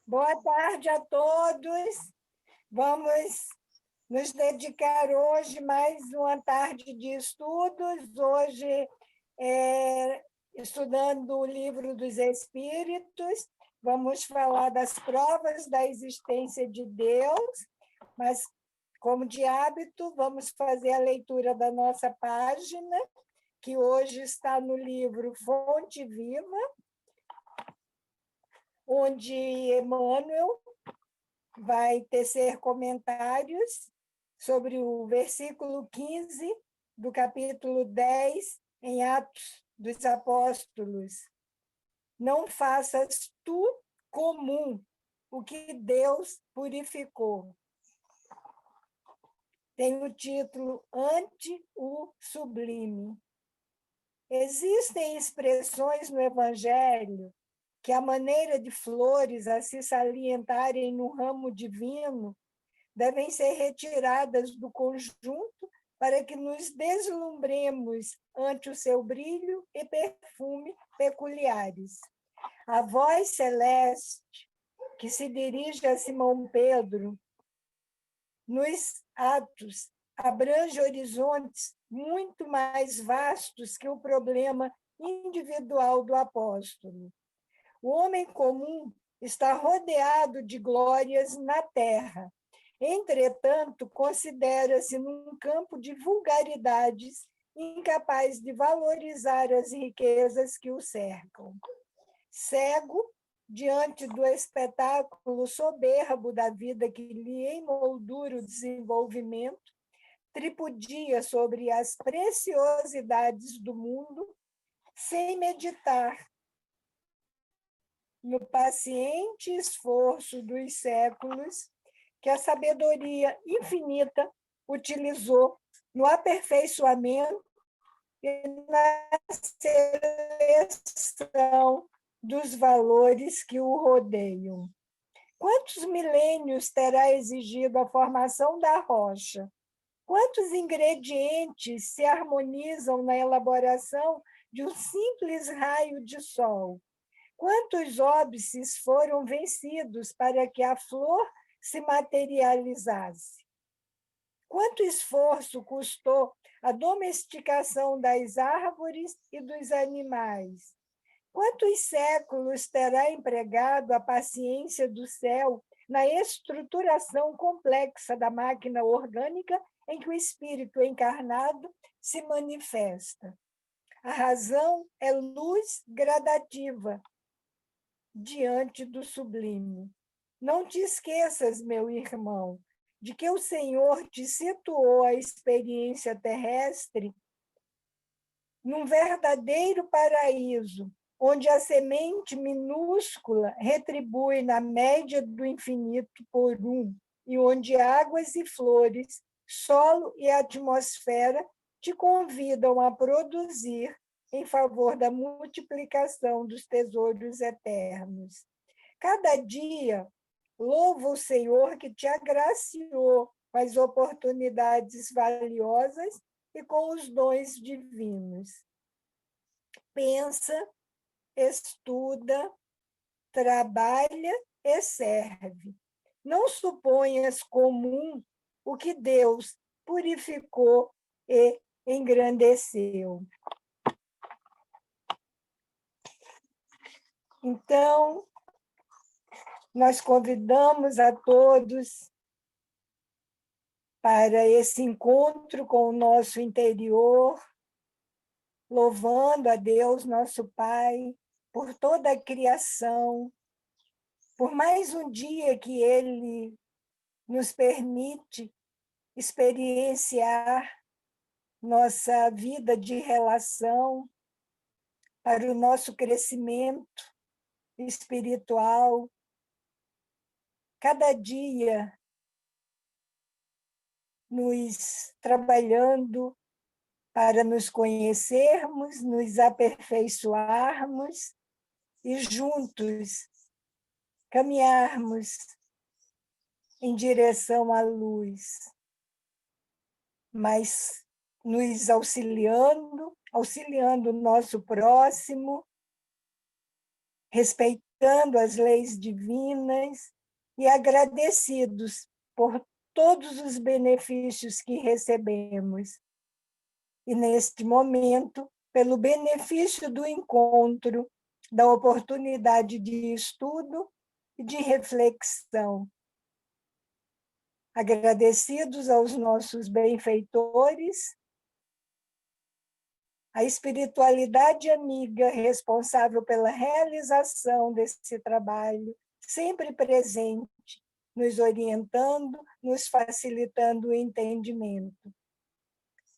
Boa tarde a todos. Vamos nos dedicar hoje mais uma tarde de estudos. Hoje, estudando o Livro dos Espíritos, vamos falar das provas da existência de Deus, mas, como de hábito, vamos fazer a leitura da nossa página, que hoje está no livro Fonte Viva, onde Emmanuel vai tecer comentários sobre o versículo 15 do capítulo 10, em Atos dos Apóstolos. Não faças tu comum o que Deus purificou. Tem o título Ante o Sublime. Existem expressões no Evangelho que, à maneira de flores a se salientarem no ramo divino, devem ser retiradas do conjunto para que nos deslumbremos ante o seu brilho e perfume peculiares. A voz celeste que se dirige a Simão Pedro nos Atos abrange horizontes muito mais vastos que o problema individual do apóstolo. O homem comum está rodeado de glórias na terra. Entretanto, considera-se num campo de vulgaridades, incapaz de valorizar as riquezas que o cercam. Cego, diante do espetáculo soberbo da vida que lhe emoldura o desenvolvimento, tripudia sobre as preciosidades do mundo, sem meditar no paciente esforço dos séculos que a sabedoria infinita utilizou no aperfeiçoamento e na seleção dos valores que o rodeiam. Quantos milênios terá exigido a formação da rocha? Quantos ingredientes se harmonizam na elaboração de um simples raio de sol? Quantos óbices foram vencidos para que a flor se materializasse? Quanto esforço custou a domesticação das árvores e dos animais? Quantos séculos terá empregado a paciência do céu na estruturação complexa da máquina orgânica em que o espírito encarnado se manifesta? A razão é luz gradativa diante do sublime. Não te esqueças, meu irmão, de que o Senhor te situou a experiência terrestre num verdadeiro paraíso, onde a semente minúscula retribui na média do infinito por um, e onde águas e flores, solo e atmosfera te convidam a produzir em favor da multiplicação dos tesouros eternos. Cada dia, louva o Senhor que te agraciou com as oportunidades valiosas e com os dons divinos. Pensa, estuda, trabalha e serve. Não suponhas comum o que Deus purificou e engrandeceu. Então, nós convidamos a todos para esse encontro com o nosso interior, louvando a Deus, nosso Pai, por toda a criação, por mais um dia que Ele nos permite experienciar nossa vida de relação, para o nosso crescimento espiritual. Cada dia nos trabalhando para nos conhecermos, nos aperfeiçoarmos e juntos caminharmos em direção à luz, mas nos auxiliando o nosso próximo, respeitando buscando as leis divinas e agradecidos por todos os benefícios que recebemos. E, neste momento, pelo benefício do encontro, da oportunidade de estudo e de reflexão. Agradecidos aos nossos benfeitores, a espiritualidade amiga responsável pela realização desse trabalho, sempre presente, nos orientando, nos facilitando o entendimento.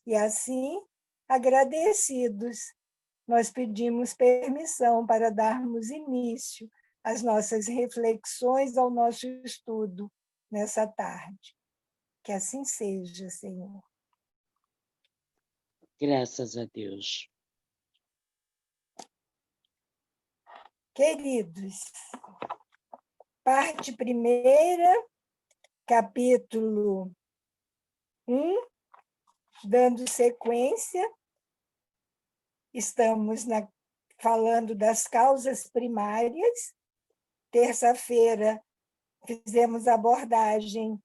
E assim, agradecidos, nós pedimos permissão para darmos início às nossas reflexões, ao nosso estudo nessa tarde. Que assim seja, Senhor. Graças a Deus. Queridos, parte primeira, capítulo 1, dando sequência, estamos falando das causas primárias. Terça-feira fizemos a abordagem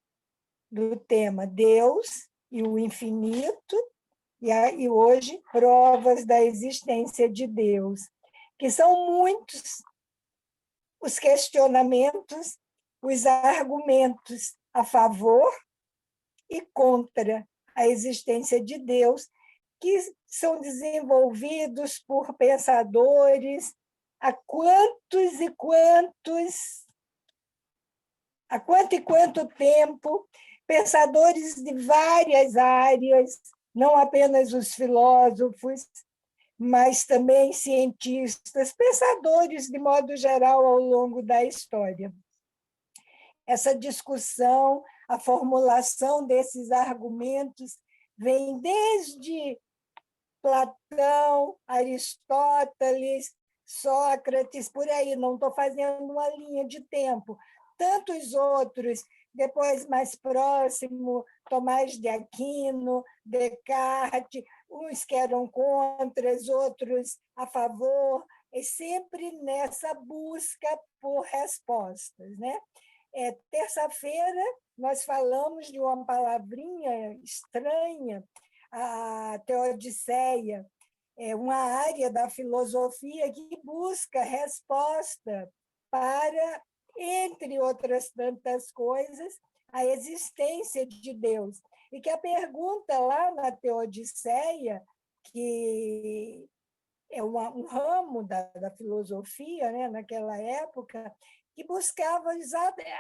do tema Deus e o infinito, e hoje provas da existência de Deus, que são muitos os questionamentos, os argumentos a favor e contra a existência de Deus, que são desenvolvidos por pensadores há quanto e quanto tempo, pensadores de várias áreas, não apenas os filósofos, mas também cientistas, pensadores de modo geral ao longo da história. Essa discussão, a formulação desses argumentos vem desde Platão, Aristóteles, Sócrates, por aí, não estou fazendo uma linha de tempo. Tantos outros, depois mais próximo, Tomás de Aquino, Descartes, uns que eram contra, outros a favor, e sempre nessa busca por respostas, né? Terça-feira, nós falamos de uma palavrinha estranha, a Teodiceia, uma área da filosofia que busca resposta para, entre outras tantas coisas, a existência de Deus. E que a pergunta lá na Teodiceia, que é um ramo da filosofia, né, naquela época, que buscava,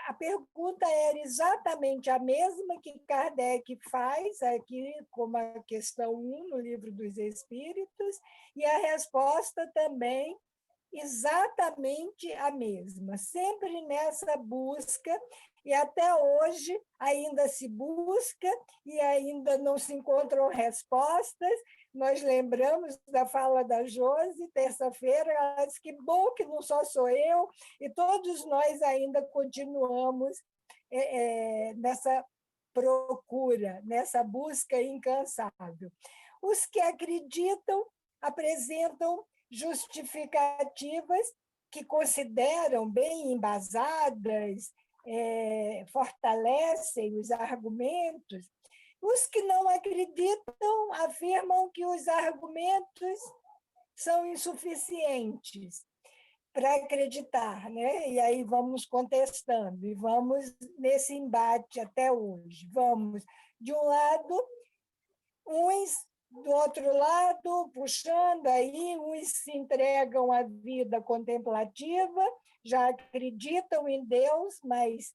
a pergunta era exatamente a mesma que Kardec faz aqui, como a questão 1 no Livro dos Espíritos, e a resposta também exatamente a mesma, sempre nessa busca, e até hoje ainda se busca e ainda não se encontram respostas. Nós lembramos da fala da Josi, terça-feira, ela disse que bom que não só sou eu, e todos nós ainda continuamos nessa procura, nessa busca incansável. Os que acreditam apresentam justificativas que consideram bem embasadas, fortalecem os argumentos. Os que não acreditam afirmam que os argumentos são insuficientes para acreditar, né? E aí vamos contestando, e vamos nesse embate até hoje. Vamos, de um lado, uns do outro lado, puxando aí, uns se entregam à vida contemplativa, já acreditam em Deus, mas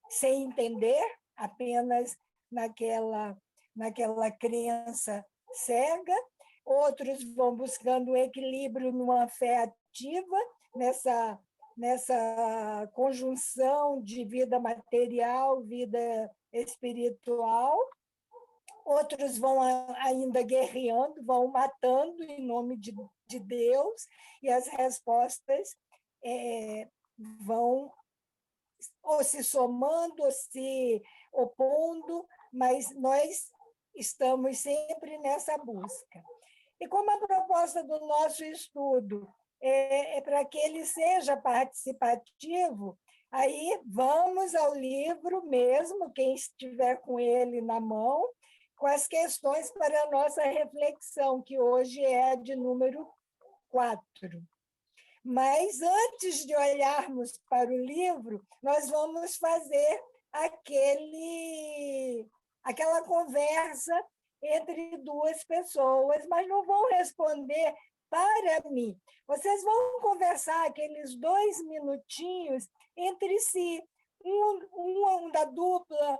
sem entender, apenas naquela crença cega. Outros vão buscando um equilíbrio numa fé ativa, nessa conjunção de vida material, vida espiritual. Outros vão ainda guerreando, vão matando em nome de Deus, e as respostas vão ou se somando, ou se opondo, mas nós estamos sempre nessa busca. E como a proposta do nosso estudo para que ele seja participativo. Aí vamos ao livro mesmo, quem estiver com ele na mão, com as questões para a nossa reflexão, que hoje é a de número 4. Mas antes de olharmos para o livro, nós vamos fazer aquela conversa entre duas pessoas, mas não vão responder para mim. Vocês vão conversar aqueles 2 minutinhos entre si. Um da dupla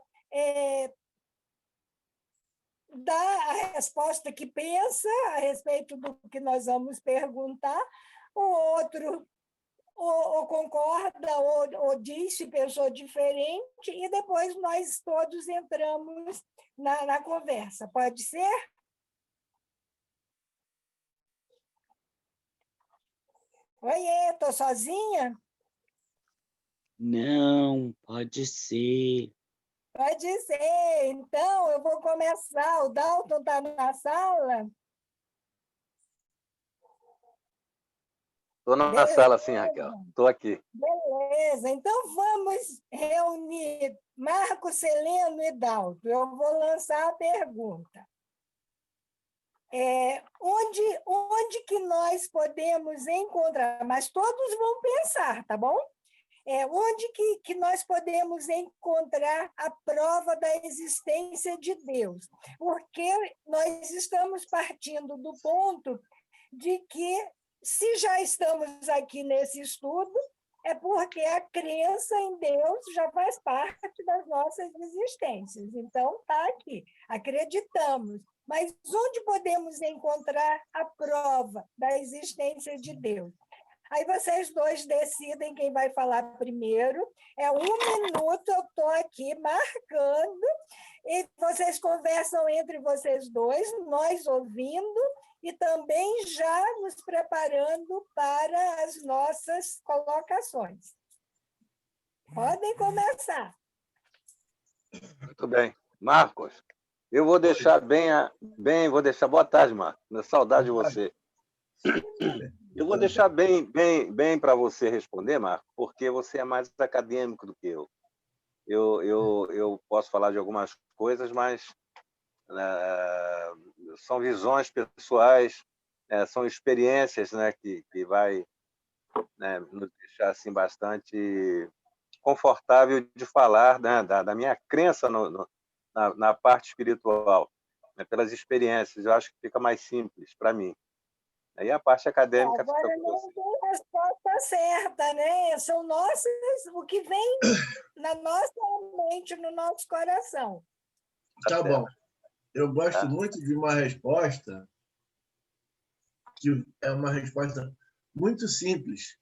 dá a resposta que pensa a respeito do que nós vamos perguntar, o outro ou concorda ou diz se pensou diferente, e depois nós todos entramos na conversa. Pode ser? Oiê, estou sozinha? Não, pode ser. Pode ser. Então, eu vou começar. O Dalton está na sala? Estou na sala, sim, Raquel. Estou aqui. Beleza. Então, vamos reunir Marco, Celeno e Dalton. Eu vou lançar a pergunta. Onde que nós podemos encontrar? Mas todos vão pensar, tá bom? Onde que nós podemos encontrar a prova da existência de Deus? Porque nós estamos partindo do ponto de que, se já estamos aqui nesse estudo, é porque a crença em Deus já faz parte das nossas existências. Então, está aqui, acreditamos. Mas onde podemos encontrar a prova da existência de Deus? Aí vocês dois decidem quem vai falar primeiro. 1 minuto, eu estou aqui marcando, e vocês conversam entre vocês dois, nós ouvindo, e também já nos preparando para as nossas colocações. Podem começar. Muito bem. Marcos, eu vou deixar vou deixar... Boa tarde, Marcos. Saudade de você. Eu vou deixar bem para você responder, Marcos, porque você é mais acadêmico do que eu. Eu posso falar de algumas coisas, mas são visões pessoais, são experiências, né, que vai, né, nos deixar assim, bastante confortável de falar, né, da minha crença na parte espiritual, né, pelas experiências. Eu acho que fica mais simples para mim. Aí a parte acadêmica fica Agora com não você. tem resposta certa, né? São o que vem na nossa mente, no nosso coração. Tá bom. Eu gosto muito de uma resposta que é uma resposta muito simples,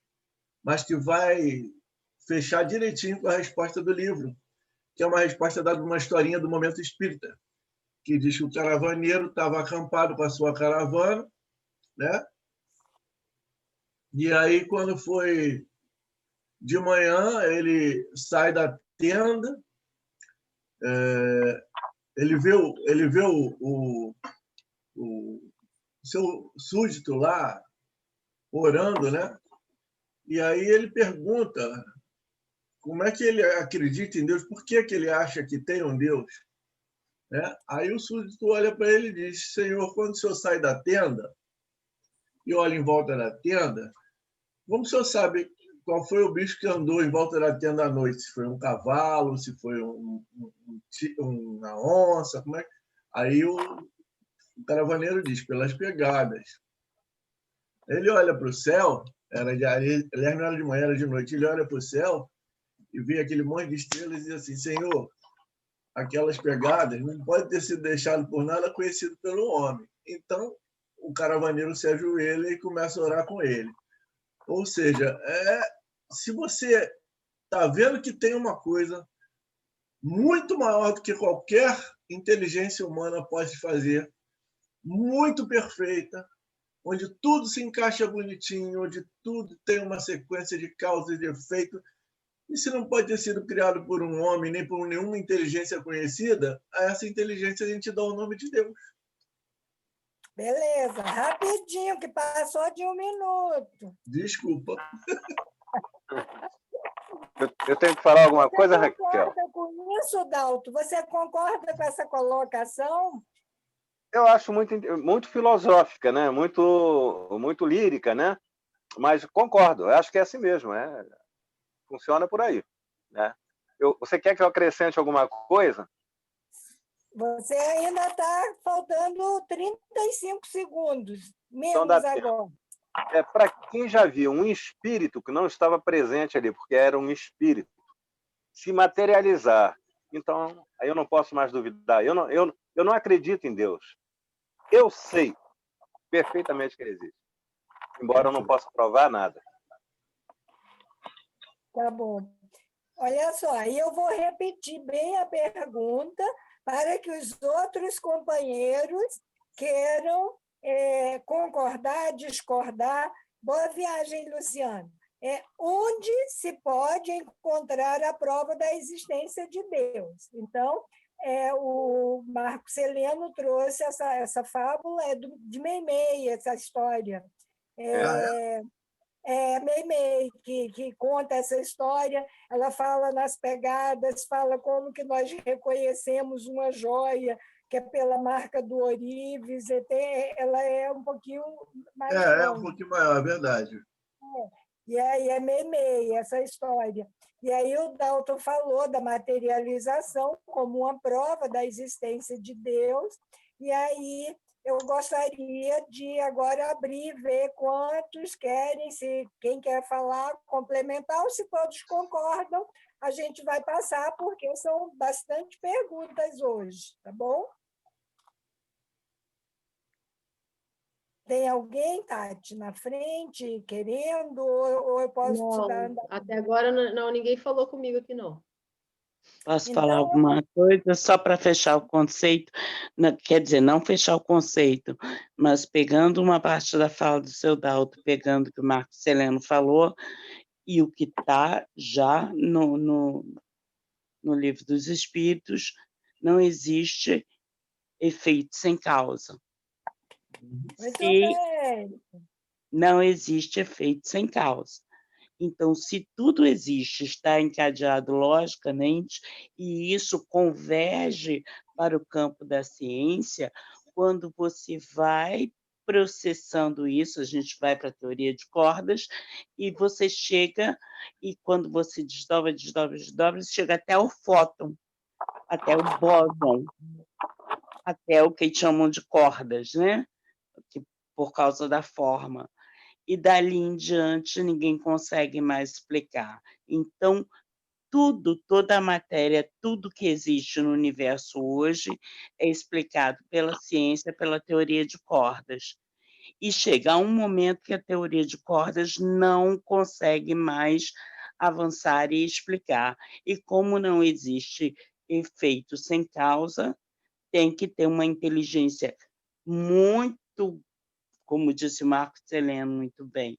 mas que vai fechar direitinho com a resposta do livro, que é uma resposta dada numa historinha do Momento Espírita, que diz que o caravaneiro estava acampado com a sua caravana, né? E aí, quando foi de manhã, ele sai da tenda, ele vê o seu súdito lá orando, né? E aí ele pergunta como é que ele acredita em Deus, por que ele acha que tem um Deus, né? Aí o súdito olha para ele e diz: Senhor, quando o senhor sai da tenda e olha em volta da tenda, como o senhor sabe qual foi o bicho que andou em volta da tenda à noite? Se foi um cavalo, se foi uma onça, como é? Aí o caravaneiro diz: pelas pegadas. Ele olha para o céu, aliás, não era de manhã, era de noite, ele olha para o céu e vê aquele monte de estrelas e diz assim: Senhor, aquelas pegadas não podem ter sido deixadas por nada conhecido pelo homem. Então, o caravaneiro se ajoelha e começa a orar com ele. Ou seja, se você está vendo que tem uma coisa muito maior do que qualquer inteligência humana pode fazer, muito perfeita, onde tudo se encaixa bonitinho, onde tudo tem uma sequência de causa e de efeito, e se não pode ter sido criado por um homem, nem por nenhuma inteligência conhecida, a essa inteligência a gente dá o nome de Deus. Beleza, rapidinho, que passou de 1 minuto. Desculpa. Eu tenho que falar alguma coisa, Você Raquel? concorda com isso, Dalto? Você concorda com essa colocação? Eu acho muito filosófica, né? Muito lírica, né? Mas concordo, eu acho que é assim mesmo, funciona por aí, né? Você quer que eu acrescente alguma coisa? Você ainda está faltando 35 segundos, Então dá menos tempo. agora. Para quem já viu um espírito que não estava presente ali, porque era um espírito, se materializar, então aí eu não posso mais duvidar. Eu não acredito em Deus. Eu sei perfeitamente que ele existe, embora eu não possa provar nada. Tá bom. Olha só, aí eu vou repetir bem a pergunta para que os outros companheiros queiram concordar, discordar. Boa viagem, Luciano. Onde se pode encontrar a prova da existência de Deus? Então, o Marco Celeno trouxe essa fábula de Meimei, essa história. Meimei, que conta essa história, ela fala nas pegadas, fala como que nós reconhecemos uma joia, que é pela marca do ourives, ela é um pouquinho mais É um longa. pouquinho maior, é verdade. E aí é Meimei, essa história. E aí o Dalton falou da materialização como uma prova da existência de Deus, e aí eu gostaria de agora abrir e ver quantos querem, se quem quer falar, complementar, ou se todos concordam, a gente vai passar, porque são bastante perguntas hoje, tá bom? Tem alguém, Tati, na frente, querendo, ou eu posso dar... Não, até agora não, ninguém falou comigo aqui, não. Posso Então, falar alguma coisa só para fechar o conceito? Quer dizer, não fechar o conceito, mas pegando uma parte da fala do seu Dalto, pegando o que o Marco Celeno falou, e o que está já no Livro dos Espíritos, não existe efeito sem causa. muito Se bem. não existe efeito sem causa. Então, se tudo existe, está encadeado logicamente, e isso converge para o campo da ciência, quando você vai processando isso, a gente vai para a teoria de cordas, e você chega, e quando você desdobra, desdobra, desdobra, você chega até o fóton, até o bóson, até o que chamam de cordas, né? Que, por causa da forma. E dali em diante ninguém consegue mais explicar. Então, toda a matéria, tudo que existe no universo hoje é explicado pela ciência, pela teoria de cordas. E chega um momento que a teoria de cordas não consegue mais avançar e explicar. E como não existe efeito sem causa, tem que ter uma inteligência muito, como disse o Marco Celeno muito bem,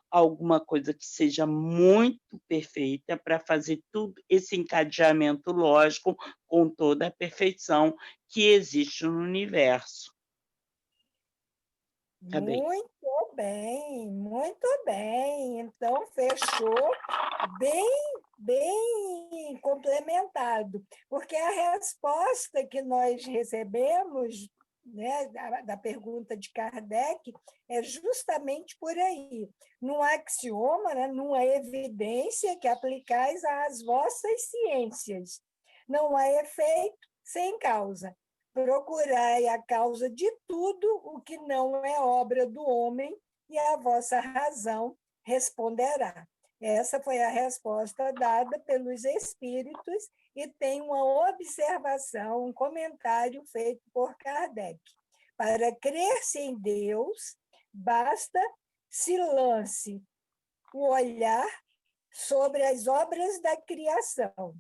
alguma coisa que seja muito perfeita para fazer tudo esse encadeamento lógico com toda a perfeição que existe no universo. Tá bem. Muito bem, muito bem. Então, fechou bem complementado, porque a resposta que nós recebemos, né, da pergunta de Kardec é justamente por aí, num axioma, né, numa evidência que aplicais às vossas ciências. Não há efeito sem causa. Procurai a causa de tudo o que não é obra do homem, e a vossa razão responderá. Essa foi a resposta dada pelos espíritos, e tem uma observação, um comentário feito por Kardec. Para crer-se em Deus, basta se lance o olhar sobre as obras da criação.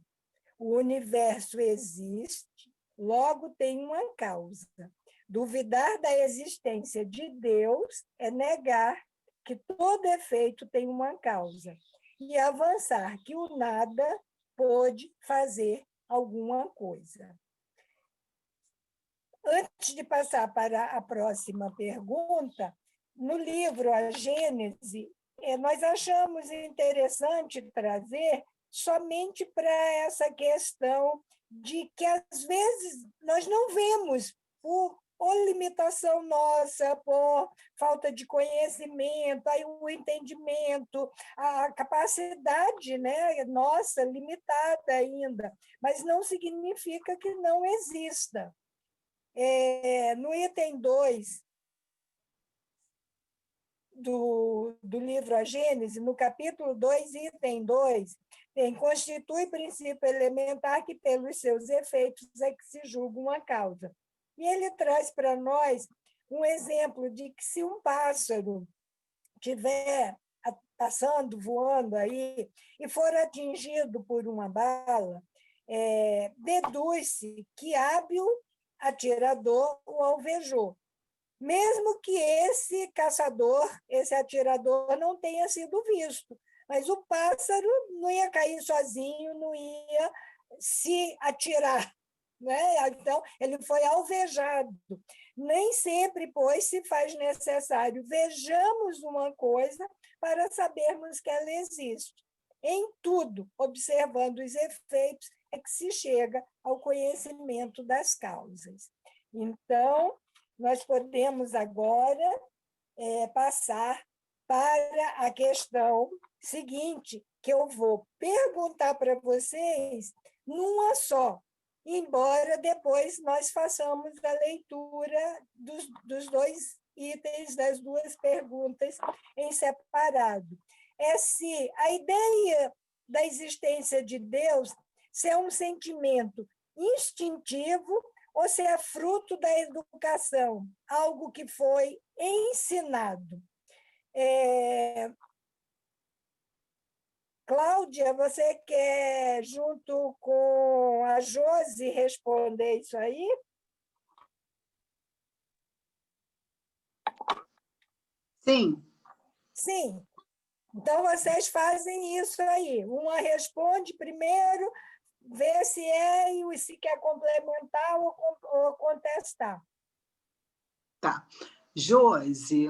O universo existe, logo tem uma causa. Duvidar da existência de Deus é negar que todo efeito tem uma causa, e avançar que o nada pode fazer alguma coisa. antes de passar para a próxima pergunta, no livro A Gênese, nós achamos interessante trazer somente para essa questão de que, às vezes, nós não vemos, por ou limitação nossa, por falta de conhecimento, aí o entendimento, a capacidade, né, nossa limitada ainda, mas não significa que não exista. No item 2 do livro A Gênese, no capítulo 2, item 2, constitui princípio elementar que, pelos seus efeitos, é que se julga uma causa. E ele traz para nós um exemplo de que, se um pássaro estiver passando, voando aí, e for atingido por uma bala, deduz-se que hábil atirador o alvejou, mesmo que esse caçador, esse atirador, não tenha sido visto. Mas o pássaro não ia cair sozinho, não ia se atirar, né? Então, ele foi alvejado. Nem sempre, pois, se faz necessário vejamos uma coisa para sabermos que ela existe. Em tudo, observando os efeitos, é que se chega ao conhecimento das causas. Então, nós podemos agora passar para a questão seguinte, que eu vou perguntar para vocês numa só, embora depois nós façamos a leitura dos dois itens, das duas perguntas em separado. É se a ideia da existência de Deus se é um sentimento instintivo ou se é fruto da educação, algo que foi ensinado. Cláudia, você quer, junto com a Josi, responder isso aí? Sim. Sim. Então, vocês fazem isso aí. Uma responde primeiro, vê se é e se quer complementar ou contestar. Tá. Josi.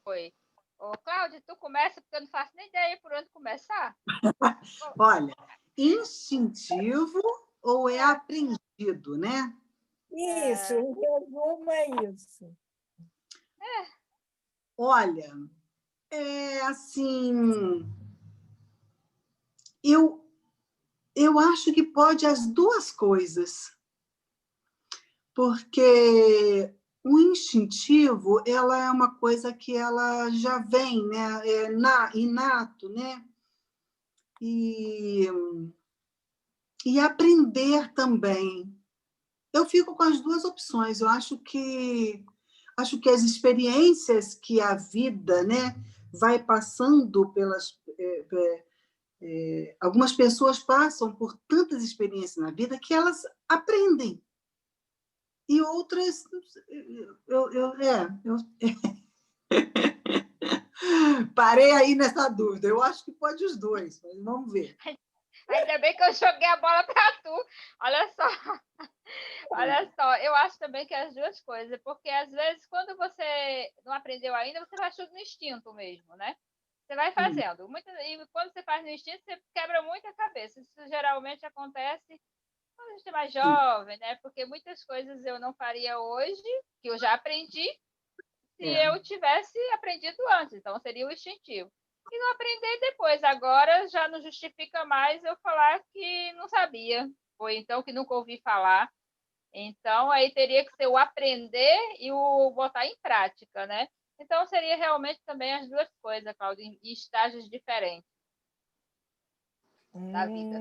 Oi. Ô, Cláudia, tu começa, porque eu não faço nem ideia por onde começar. Olha, instintivo ou é aprendido, né? Isso, em resumo é isso. Olha, assim, eu acho que pode as duas coisas, porque o instintivo, ela é uma coisa que ela já vem, né? Inato, né? E aprender também. Eu fico com as duas opções. Eu acho que as experiências que a vida, né, vai passando pelas... algumas pessoas passam por tantas experiências na vida que elas aprendem. E outras... Parei aí nessa dúvida. Eu acho que pode os dois, mas vamos ver. Ainda bem que eu joguei a bola para tu. Olha só, eu acho também que é as duas coisas, porque às vezes quando você não aprendeu ainda, você faz tudo no instinto mesmo, né? Você vai fazendo. E quando você faz no instinto, você quebra muita cabeça. Isso geralmente acontece quando a gente é mais jovem, né? Porque muitas coisas eu não faria hoje, que eu já aprendi, se eu tivesse aprendido antes. Então, seria o instintivo. E não aprender depois. Agora já não justifica mais eu falar que não sabia, ou então que nunca ouvi falar. Então, aí teria que ser o aprender e o botar em prática, né? Então, seria realmente também as duas coisas, Cláudia, em estágios diferentes da vida.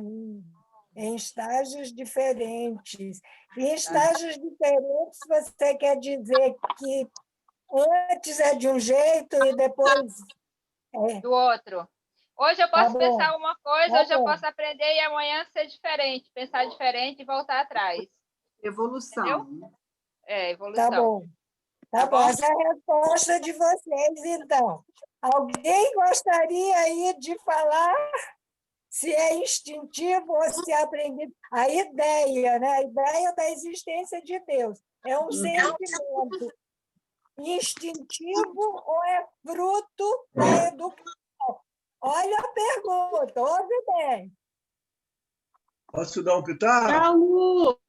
Em estágios diferentes. Em estágios diferentes, você quer dizer que antes é de um jeito e depois do outro. Hoje eu posso pensar uma coisa, hoje eu posso aprender e amanhã ser diferente, pensar diferente e voltar atrás. Evolução. Entendeu? Evolução. Tá bom. Tá bom. Essa é a resposta de vocês, então. Alguém gostaria aí de falar? se é instintivo ou se é aprendido. A ideia, né? A ideia da existência de Deus é um sentimento instintivo ou é fruto da educação? Olha a pergunta, ouve bem. Posso dar um pitaco? Alô!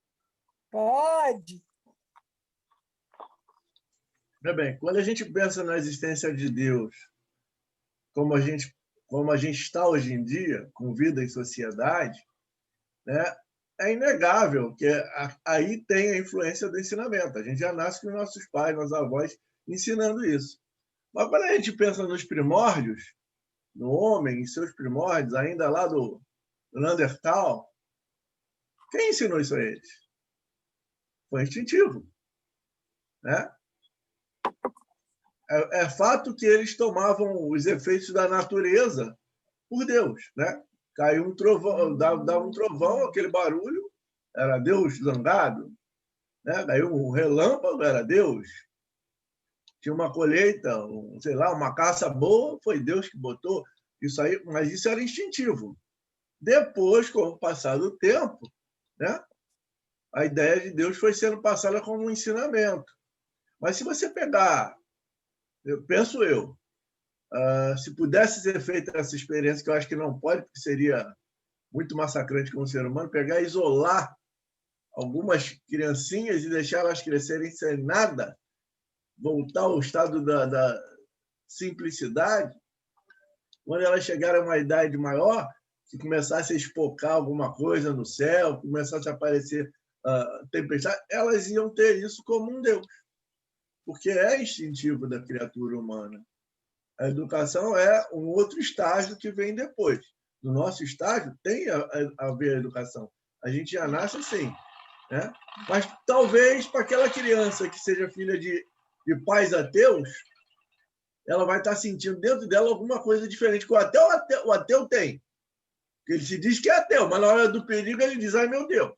Pode. Bem, quando a gente pensa na existência de Deus, como a gente está hoje em dia, com vida em sociedade, né, é inegável que aí tem a influência do ensinamento. A gente já nasce com nossos pais, nossos avós ensinando isso. Mas quando a gente pensa nos primórdios, no homem, em seus primórdios, ainda lá do Neandertal, quem ensinou isso a eles? Foi instintivo, né? É fato que eles tomavam os efeitos da natureza por Deus, né? Caiu um trovão, dava um trovão, aquele barulho, era Deus zangado, né? Caiu um relâmpago, era Deus. Tinha uma colheita, sei lá, uma caça boa, foi Deus que botou isso aí, mas isso era instintivo. Depois, com o passar do tempo, né? A ideia de Deus foi sendo passada como um ensinamento. Mas se você pegar, penso eu, se pudesse ser feita essa experiência, que eu acho que não pode, porque seria muito massacrante com o ser humano, pegar e isolar algumas criancinhas e deixar elas crescerem sem nada, voltar ao estado da simplicidade, quando elas chegarem a uma idade maior, se começasse a espocar alguma coisa no céu, começasse a aparecer tempestade, elas iam ter isso como um Deus, porque é instintivo da criatura humana. A educação é um outro estágio que vem depois. No nosso estágio tem a ver a educação. A gente já nasce assim, né? Mas talvez para aquela criança que seja filha de pais ateus, ela vai estar sentindo dentro dela alguma coisa diferente que o ateu tem. Ele se diz que é ateu, mas na hora do perigo ele diz, ai meu Deus.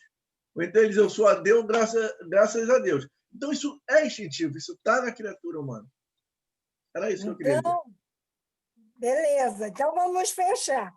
Ou então ele diz, eu sou ateu graças a Deus. Então isso é instintivo, isso está na criatura humana. Era isso que eu queria dizer. Beleza, então vamos fechar.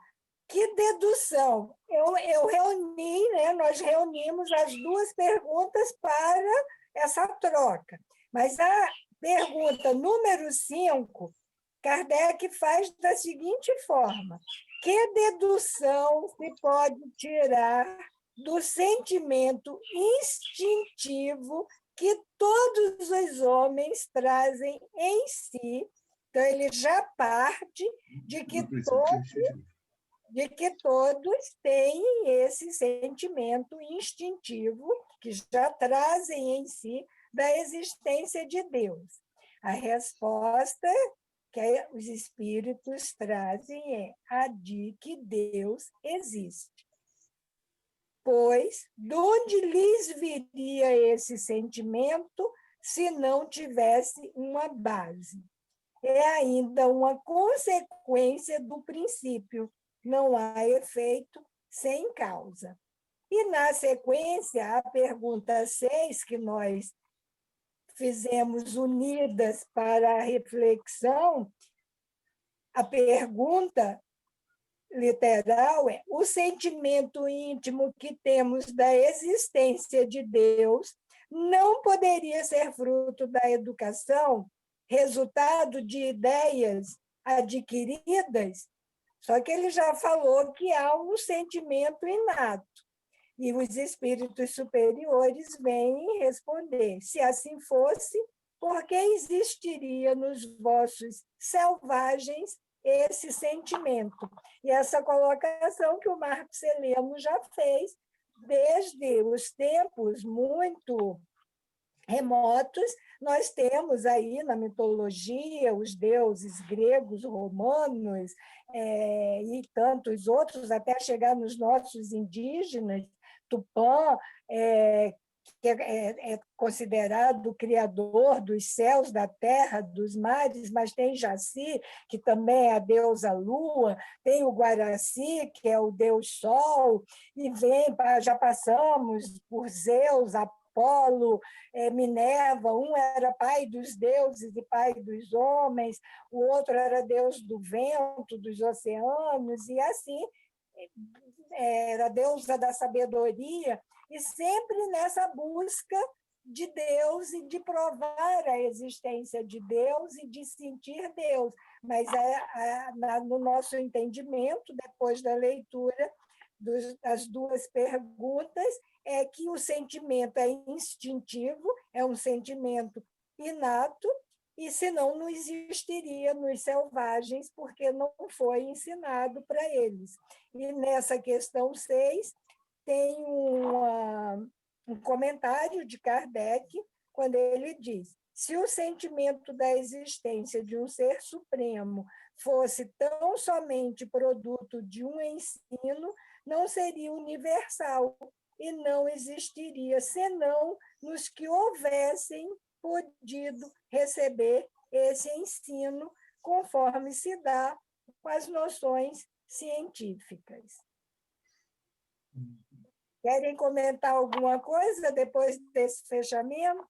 Que dedução? Eu reuni, né? Nós reunimos as duas perguntas para essa troca. Mas a pergunta número 5, Kardec faz da seguinte forma: que dedução se pode tirar do sentimento instintivo que todos os homens trazem em si? Então, ele já parte de que todos têm esse sentimento instintivo, que já trazem em si da existência de Deus. A resposta que os espíritos trazem é a de que Deus existe. Pois, de onde lhes viria esse sentimento se não tivesse uma base? É ainda uma consequência do princípio. Não há efeito sem causa. E, na sequência, a pergunta 6, que nós fizemos unidas para a reflexão, a pergunta literal é: o sentimento íntimo que temos da existência de Deus não poderia ser fruto da educação, resultado de ideias adquiridas? Só que ele já falou que há um sentimento inato. E os espíritos superiores vêm responder: se assim fosse, por que existiria nos vossos selvagens esse sentimento? E essa colocação que o Marcos Celeno já fez desde os tempos muito remotos. Nós temos aí na mitologia os deuses gregos, romanos e tantos outros, até chegar nos nossos indígenas. Tupã, que é considerado o criador dos céus, da terra, dos mares, mas tem Jaci, que também é a deusa lua, tem o Guaraci, que é o deus sol, e já passamos por Zeus, Apolo, Minerva. Um era pai dos deuses e pai dos homens, o outro era deus do vento, dos oceanos, e assim era a deusa da sabedoria, e sempre nessa busca de Deus e de provar a existência de Deus e de sentir Deus. Mas no nosso entendimento, depois da leitura das duas perguntas, é que o sentimento é instintivo, é um sentimento inato, e senão não existiria nos selvagens, porque não foi ensinado para eles. E nessa questão 6, tem um comentário de Kardec, quando ele diz: se o sentimento da existência de um ser supremo fosse tão somente produto de um ensino, não seria universal e não existiria senão nos que houvessem podido receber esse ensino, conforme se dá com as noções científicas. Querem comentar alguma coisa depois desse fechamento?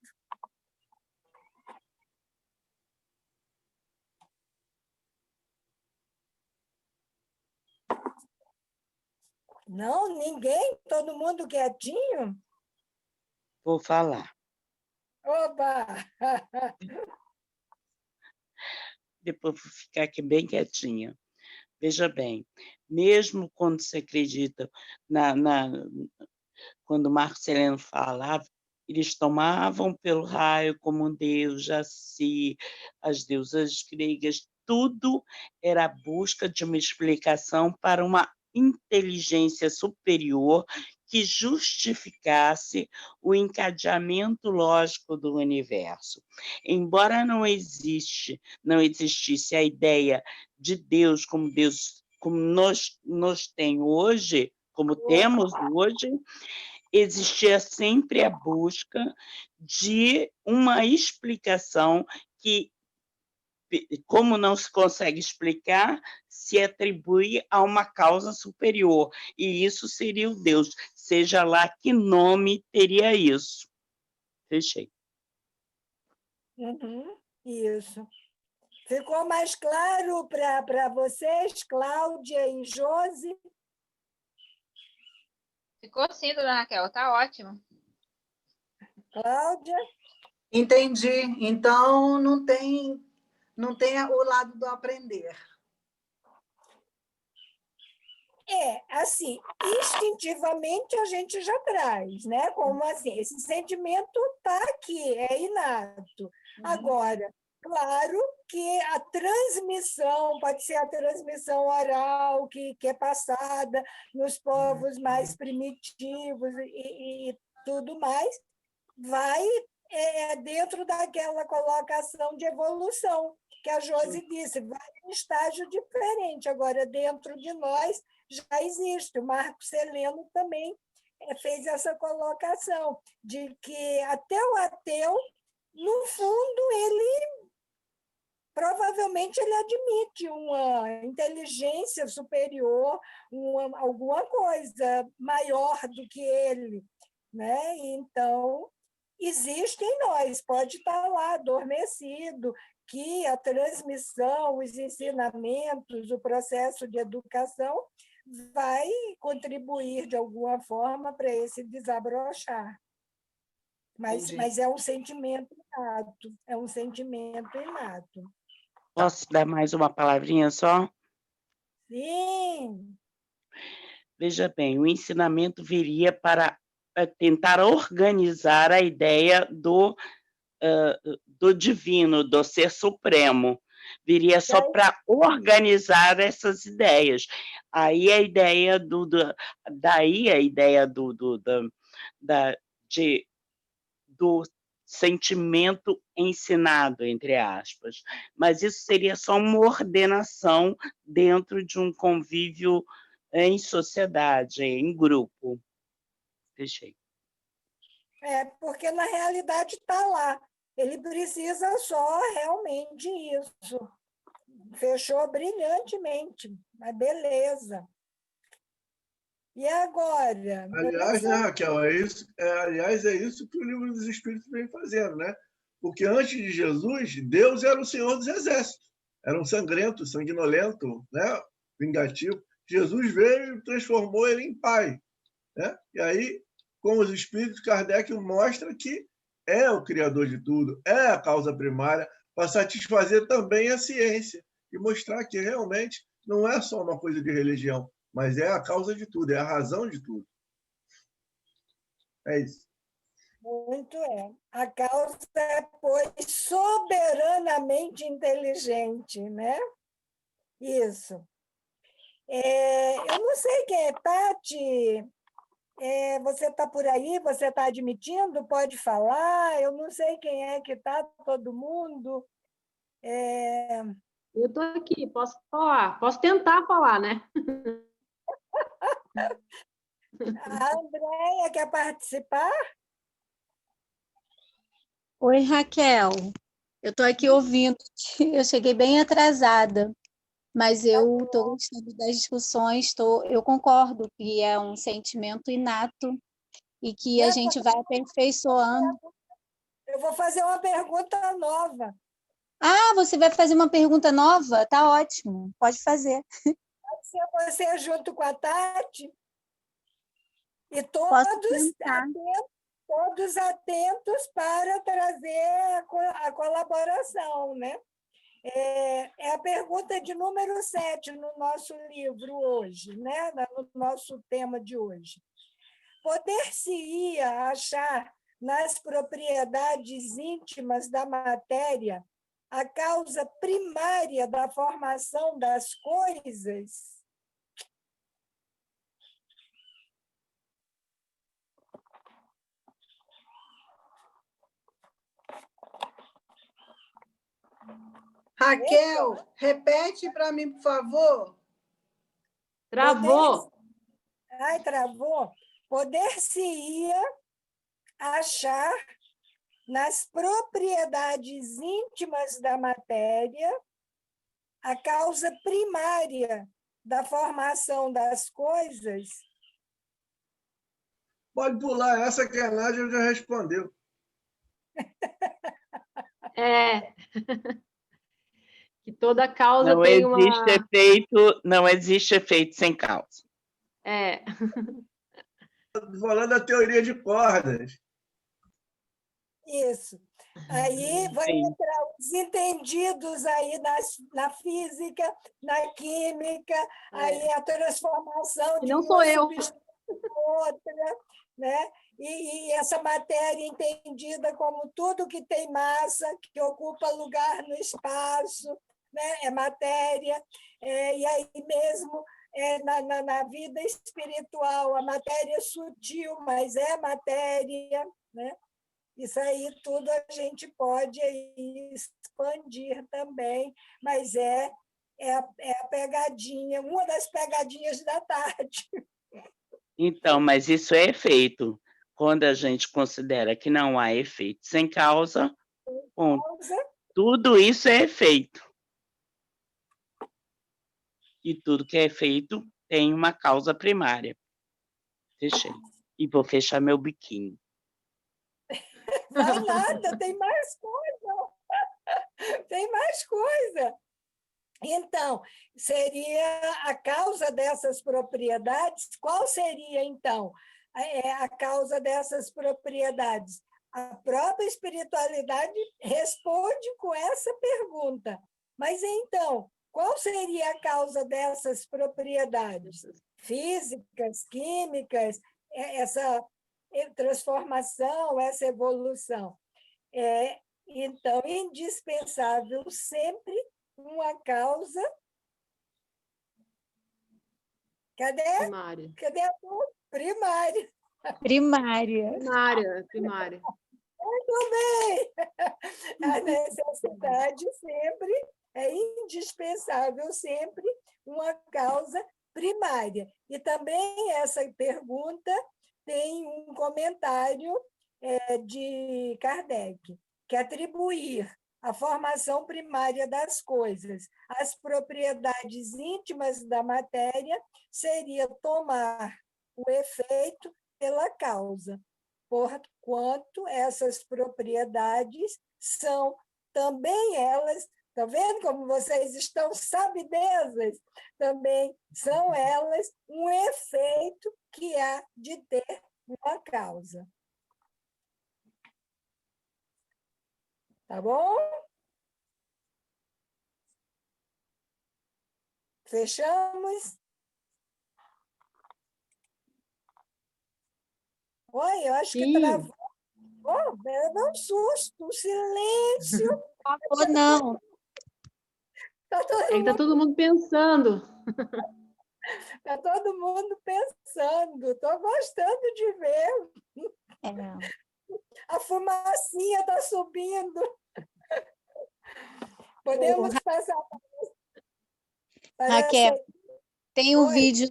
Não, ninguém? Todo mundo quietinho? Vou falar. Oba! Depois vou ficar aqui bem quietinha. Veja bem, mesmo quando se acredita quando Marco Celeno falava, eles tomavam pelo raio como um deus, Jaci, as deusas gregas, tudo era a busca de uma explicação para uma inteligência superior que justificasse o encadeamento lógico do universo. Embora não existisse a ideia de Deus como nós tem hoje, como temos hoje, existia sempre a busca de uma explicação que, como não se consegue explicar, se atribui a uma causa superior, e isso seria o Deus, seja lá que nome teria isso. Fechei. Isso. Ficou mais claro para vocês, Cláudia e Josi? Ficou sim, dona Raquel, está ótimo. Cláudia? Entendi. Então, não tem o lado do aprender. Assim, instintivamente a gente já traz, né? Como assim, esse sentimento está aqui, é inato. Agora, claro que a transmissão, pode ser a transmissão oral, que é passada nos povos mais primitivos e tudo mais, vai dentro daquela colocação de evolução, que a Josi disse, vai em estágio diferente. Agora, dentro de nós, já existe. O Marco Celeno também fez essa colocação, de que até o ateu, no fundo, provavelmente ele admite uma inteligência superior, alguma coisa maior do que ele, né? Então, existe em nós, pode estar lá adormecido, que a transmissão, os ensinamentos, o processo de educação vai contribuir de alguma forma para esse desabrochar. Mas é um sentimento inato, é um sentimento inato. Posso dar mais uma palavrinha só? Sim. Veja bem, o ensinamento viria para tentar organizar a ideia do divino, do ser supremo. Viria só para organizar essas ideias. Aí a ideia daí a ideia do sentimento ensinado, entre aspas. Mas isso seria só uma ordenação dentro de um convívio em sociedade, em grupo. Fechei. Porque na realidade está lá. Ele precisa só realmente isso. Fechou brilhantemente, mas beleza. E agora? Aliás, né, Raquel, é isso que o Livro dos Espíritos vem fazendo, né? Porque antes de Jesus, Deus era o Senhor dos Exércitos. Era um sangrento, sanguinolento, né? Vingativo. Jesus veio e transformou ele em pai, né? E aí, com os espíritos, Kardec mostra que é o criador de tudo, é a causa primária, para satisfazer também a ciência e mostrar que realmente não é só uma coisa de religião, mas é a causa de tudo, é a razão de tudo. É isso. Muito é. A causa é, pois, soberanamente inteligente, né? Isso. Eu não sei quem é Tati. Você está por aí? Você está admitindo? Pode falar? Eu não sei quem é que está, todo mundo. Eu estou aqui, posso falar, posso tentar falar, né? A Andréia quer participar? Oi, Raquel. Eu estou aqui ouvindo. Eu cheguei bem atrasada, mas eu estou gostando das discussões. Eu concordo que é um sentimento inato e que a gente vai aperfeiçoando. Eu vou fazer uma pergunta nova. Ah, você vai fazer uma pergunta nova? Tá ótimo, pode fazer. Pode ser você junto com a Tati? E Posso tentar. todos atentos para trazer a colaboração, né? É a pergunta de número 7 no nosso livro hoje, né? No nosso tema de hoje. Poder-se-ia achar nas propriedades íntimas da matéria a causa primária da formação das coisas? Raquel, repete para mim, por favor. Travou. Ai, travou. Poder-se-ia achar nas propriedades íntimas da matéria a causa primária da formação das coisas? Pode pular, essa que a Nádia já respondeu. É. Que toda causa Não tem existe efeito, não existe efeito sem causa. É. Estou falando da teoria de cordas. Isso. Aí vai entrar os entendidos aí na física, na química, aí a transformação de não uma sou eu. substância em outra, né? E essa matéria entendida como tudo que tem massa, que ocupa lugar no espaço, né? É matéria. E aí mesmo na vida espiritual, a matéria é sutil, mas é matéria, né? Isso aí tudo a gente pode aí expandir também, mas é a pegadinha, uma das pegadinhas da tarde. Então, mas isso é efeito. Quando a gente considera que não há efeito sem causa, tudo isso é efeito. E tudo que é efeito tem uma causa primária. Fechei. E vou fechar meu biquinho. Vai nada, tem mais coisa. Tem mais coisa. Então, seria a causa dessas propriedades? Qual seria, então, a causa dessas propriedades? A própria espiritualidade responde com essa pergunta. Mas, então, qual seria a causa dessas propriedades? Físicas, químicas, essa transformação, essa evolução. Então, indispensável sempre uma causa. Cadê? Primária. Cadê a primária? Primária. Muito bem! A necessidade sempre é indispensável, sempre uma causa primária. E também essa pergunta tem um comentário de Kardec, que atribuir a formação primária das coisas às propriedades íntimas da matéria seria tomar o efeito pela causa, porquanto essas propriedades são também elas Está vendo como vocês estão sabidezas? Também são elas um efeito que há de ter uma causa. Tá bom? Fechamos? Oi, eu acho que Sim. travou. Oh, deu um susto, um silêncio. Ou não. Está É que tá todo mundo pensando. todo mundo pensando. Estou gostando de ver. É. A fumacinha está subindo. Podemos passar para Raquel, essa... tem um Oi. vídeo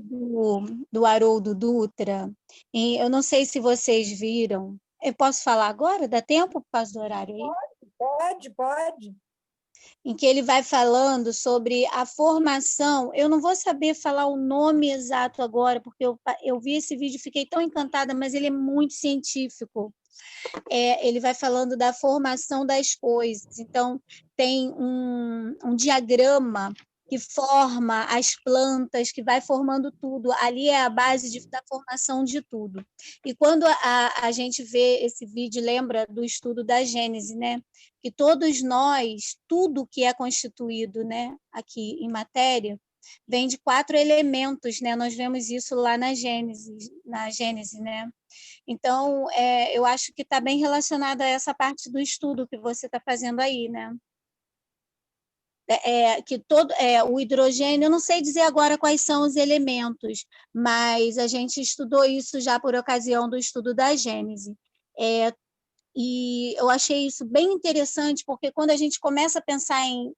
do Haroldo Dutra, e eu não sei se vocês viram. Eu posso falar agora? Dá tempo por causa do horário aí? Pode. Em que ele vai falando sobre a formação. Eu não vou saber falar o nome exato agora, porque eu vi esse vídeo e fiquei tão encantada, mas ele é muito científico. Ele vai falando da formação das coisas. Então, tem um diagrama que forma as plantas, que vai formando tudo. Ali é a base da formação de tudo. E quando a gente vê esse vídeo, lembra do estudo da Gênese, né? Que todos nós, tudo que é constituído, né, aqui em matéria, vem de 4 elementos, né? Nós vemos isso lá na Gênese, né? Então, eu acho que está bem relacionado a essa parte do estudo que você está fazendo aí, né? Que o hidrogênio, eu não sei dizer agora quais são os elementos, mas a gente estudou isso já por ocasião do estudo da Gênese. E eu achei isso bem interessante, porque quando a gente começa a pensar em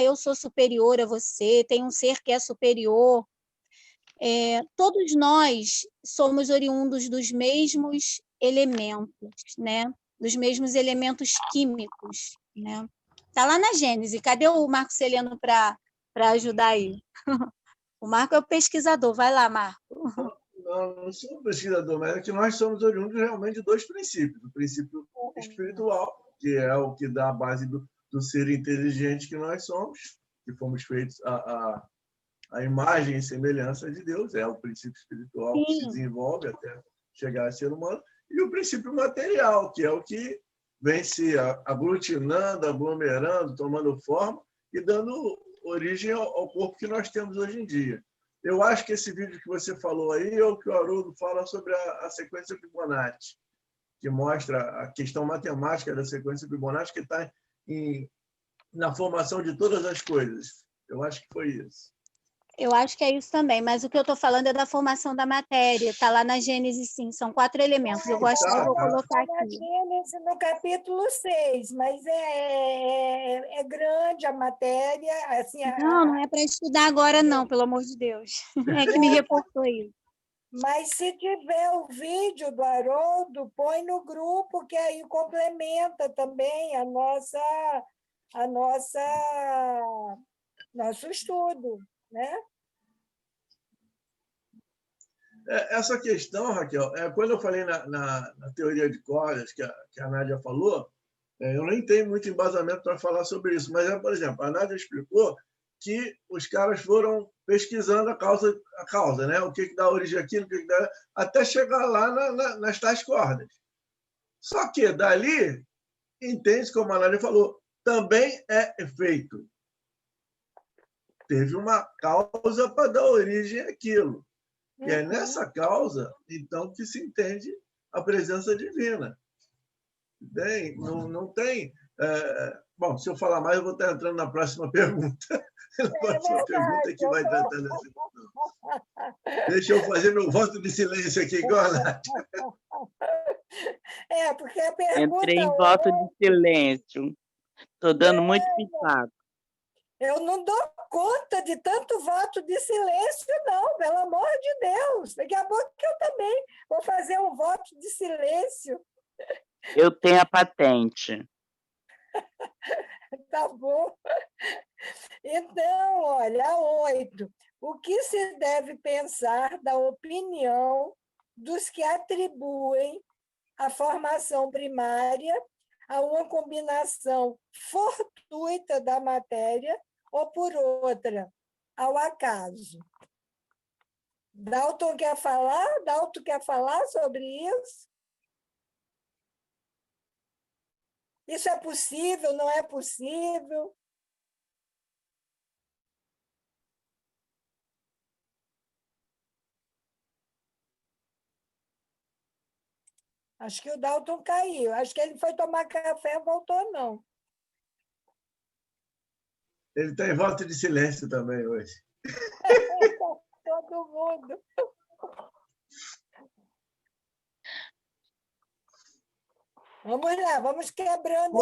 eu sou superior a você, tem um ser que é superior, todos nós somos oriundos dos mesmos elementos, né? Dos mesmos elementos químicos, né? Está lá na Gênese. Cadê o Marco Celeno para ajudar aí? O Marco é o pesquisador. Vai lá, Marco. Não sou um pesquisador, mas é que nós somos oriundos realmente de 2 princípios. O princípio espiritual, que é o que dá a base do ser inteligente que nós somos, que fomos feitos a imagem e semelhança de Deus, é o princípio espiritual que se desenvolve até chegar a ser humano, e o princípio material, que é o que vem se aglutinando, aglomerando, tomando forma e dando origem ao corpo que nós temos hoje em dia. Eu acho que esse vídeo que você falou aí é o que o Haroldo fala sobre a sequência Fibonacci, que mostra a questão matemática da sequência Fibonacci, que está na formação de todas as coisas. Eu acho que foi isso. Eu acho que é isso também, mas o que eu estou falando é da formação da matéria. Está lá na Gênese, sim, são 4 elementos. Eu vou colocar aqui. Na Gênese, no capítulo 6, mas é grande a matéria. Assim, não é para estudar agora, não, pelo amor de Deus. É que me reportou isso. Mas se tiver o vídeo do Haroldo, põe no grupo, que aí complementa também nosso estudo, né? Essa questão, Raquel, quando eu falei na teoria de cordas que a Nádia falou, eu nem tenho muito embasamento para falar sobre isso, mas, por exemplo, a Nádia explicou que os caras foram pesquisando a causa, né? O que dá origem àquilo, até chegar lá nas tais cordas. Só que dali, entende, como a Nádia falou, também é efeito. Teve uma causa para dar origem àquilo. E é nessa causa, então, que se entende a presença divina. Não tem... Bom, se eu falar mais, eu vou estar entrando na próxima pergunta. A próxima pergunta que vai tratar dessa questão. Deixa eu fazer meu voto de silêncio aqui, igual a Nath. Porque a pergunta... Entrei em voto de silêncio. Estou dando muito pitaco. Eu não dou conta de tanto voto de silêncio, não, pelo amor de Deus. Daqui a pouco eu também vou fazer um voto de silêncio. Eu tenho a patente. Tá bom. Então, olha, 8. O que se deve pensar da opinião dos que atribuem a formação primária a uma combinação fortuita da matéria ou, por outra, ao acaso. Dalton quer falar? Dalton quer falar sobre isso? Isso é possível? Não é possível? Acho que o Dalton caiu. Acho que ele foi tomar café e voltou, não. Ele está em voto de silêncio também hoje. Todo mundo. Vamos lá, vamos quebrando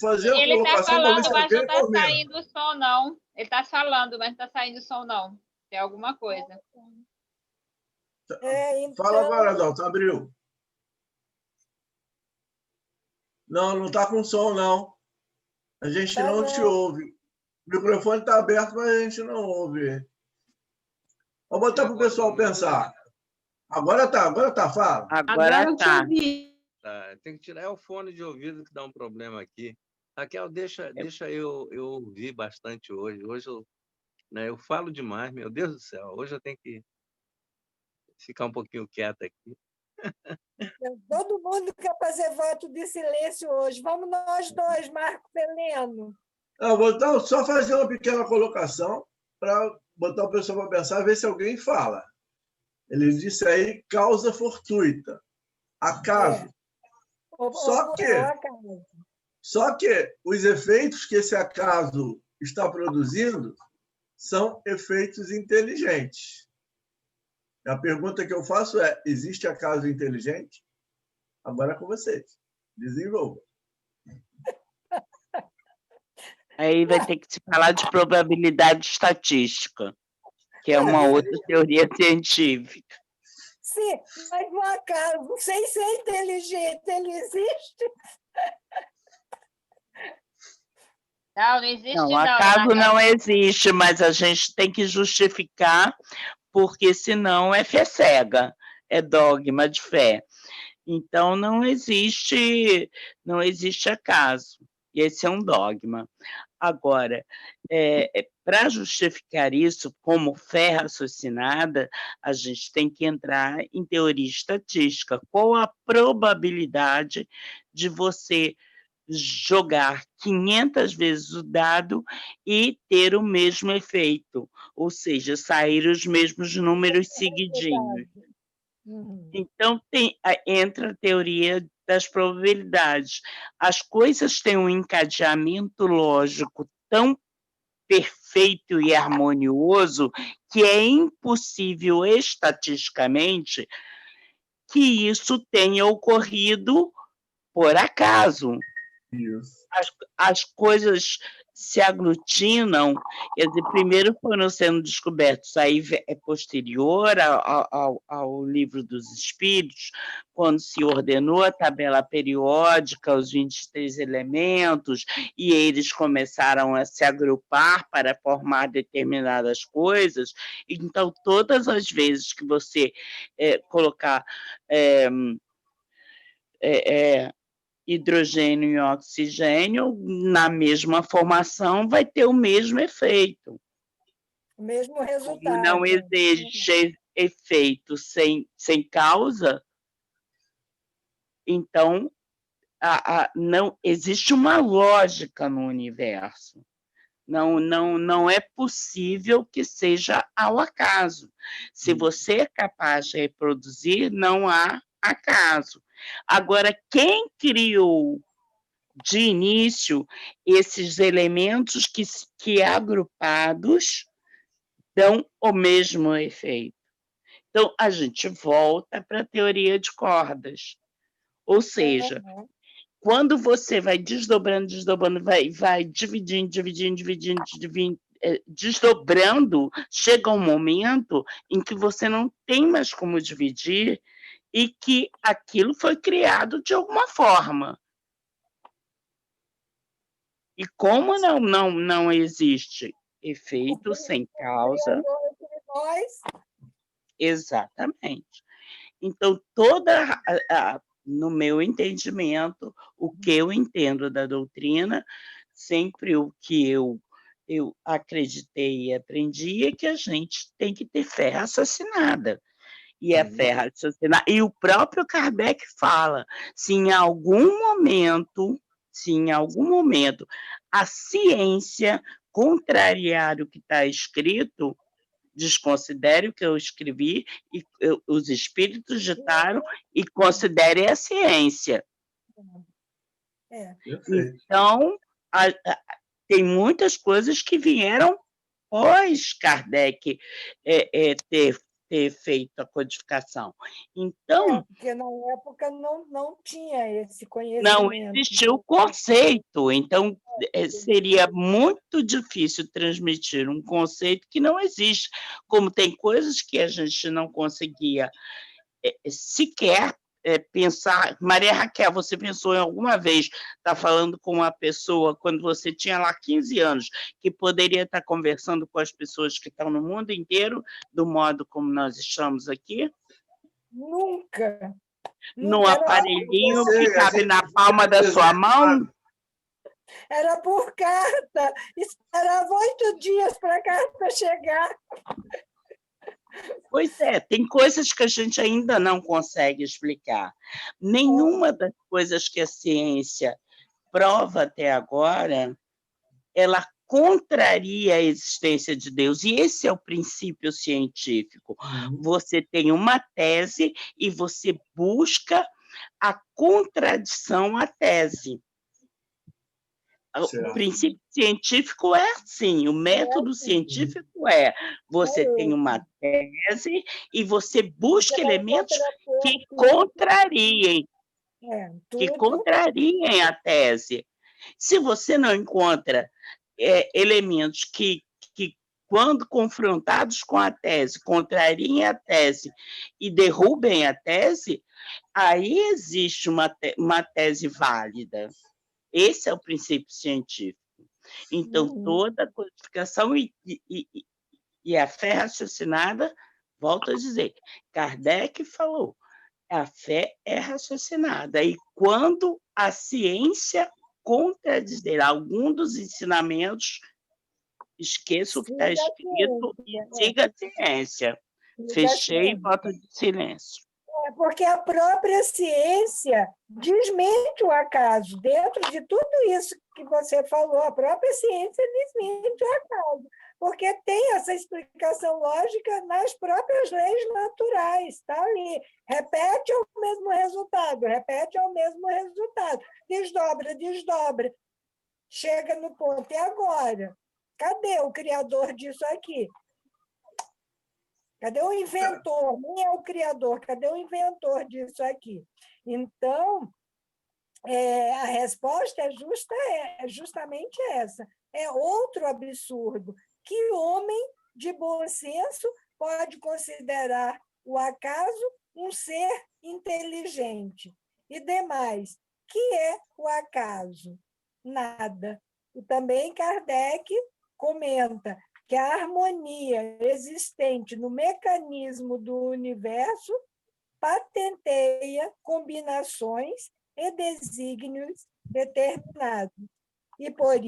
fazer uma Ele está colocação para ver falando, se mas não alguém está comenta. saindo o som, não. Ele está falando, mas não está saindo o som, não. Tem alguma coisa. Fala agora, Dalton, abriu. Não está com som, não. A gente não te ouve. O microfone está aberto, mas a gente não ouve. Vamos botar para o pessoal pensar. Agora tá, fala. Agora eu te tá. ouvi. Tá, tem que tirar o fone de ouvido que dá um problema aqui. Raquel, deixa eu ouvir bastante hoje. Hoje eu falo demais, meu Deus do céu. Hoje eu tenho que ficar um pouquinho quieto aqui. Todo mundo quer fazer voto de silêncio hoje. Vamos nós dois, Marco Peleno. Vou só fazer uma pequena colocação para botar o pessoal para pensar, ver se alguém fala. Ele disse aí causa fortuita, acaso. Só que os efeitos que esse acaso está produzindo são efeitos inteligentes. A pergunta que eu faço é: existe acaso inteligente? Agora é com vocês. Desenvolva. Aí vai ter que se falar de probabilidade estatística, que é uma outra teoria científica. Sim, mas o acaso, sem ser inteligente, ele existe? Não existe, não. Não, acaso não existe, mas a gente tem que justificar, porque senão é fé cega, é dogma de fé. Então, não existe acaso. E esse é um dogma. Agora, para justificar isso como fé raciocinada, a gente tem que entrar em teoria estatística. Qual a probabilidade de você jogar 500 vezes o dado e ter o mesmo efeito, ou seja, sair os mesmos números seguidinhos? Então, entra a teoria das probabilidades. As coisas têm um encadeamento lógico tão perfeito e harmonioso que é impossível estatisticamente que isso tenha ocorrido por acaso. As coisas se aglutinam, primeiro foram sendo descobertos, aí é posterior ao livro dos Espíritos, quando se ordenou a tabela periódica, os 23 elementos, e eles começaram a se agrupar para formar determinadas coisas. Então, todas as vezes que você colocar hidrogênio e oxigênio, na mesma formação, vai ter o mesmo efeito. O mesmo resultado. Como não existe efeito sem causa, então não existe uma lógica no universo. Não é possível que seja ao acaso. Se você é capaz de reproduzir, não há acaso. Agora, quem criou de início esses elementos que agrupados dão o mesmo efeito? Então, a gente volta para a teoria de cordas. Ou seja, quando você vai desdobrando, vai dividindo, desdobrando, chega um momento em que você não tem mais como dividir e que aquilo foi criado de alguma forma. E como não existe efeito sem causa... Exatamente. Então, toda no meu entendimento, o que eu entendo da doutrina, sempre o que eu acreditei e aprendi é que a gente tem que ter fé raciocinada. E a fé raciocinada. E o próprio Kardec fala: se em algum momento a ciência contrariar o que está escrito, desconsidere o que eu escrevi, e os espíritos ditaram, e considere a ciência. Então, tem muitas coisas que vieram pós Kardec ter feito a codificação. Então, porque na época não tinha esse conhecimento. Não existia o conceito, então seria muito difícil transmitir um conceito que não existe, como tem coisas que a gente não conseguia sequer pensar. Maria Raquel, você pensou em alguma vez estar falando com uma pessoa quando você tinha lá 15 anos, que poderia estar conversando com as pessoas que estão no mundo inteiro, do modo como nós estamos aqui? Nunca. Num aparelhinho que cabe na palma da sua mão? Era por carta. Esperava 8 dias para a carta chegar. Pois é, tem coisas que a gente ainda não consegue explicar. Nenhuma das coisas que a ciência prova até agora, ela contraria a existência de Deus. E esse é o princípio científico. Você tem uma tese e você busca a contradição à tese. O princípio científico é assim, o método científico você tem uma tese e você busca elementos que contrariem a tese. Se você não encontra elementos que, quando confrontados com a tese, contrariem a tese e derrubem a tese, aí existe uma tese válida. Esse é o princípio científico. Então, toda a codificação e a fé raciocinada, volto a dizer, Kardec falou, a fé é raciocinada. E quando a ciência contradizer algum dos ensinamentos, esqueça o que está escrito e siga a ciência. Fechei e voto de silêncio. Porque a própria ciência desmente o acaso. Dentro de tudo isso que você falou, a própria ciência desmente o acaso, porque tem essa explicação lógica nas próprias leis naturais, está ali. Repete o mesmo resultado, desdobra. Chega no ponto. E agora? Cadê o criador disso aqui? Cadê o inventor? Nem é o criador, cadê o inventor disso aqui? Então, a resposta é justamente essa. É outro absurdo. Que homem de bom senso pode considerar o acaso um ser inteligente? E demais, que é o acaso? Nada. E também Kardec comenta que a harmonia existente no mecanismo do universo patenteia combinações e desígnios determinados. E por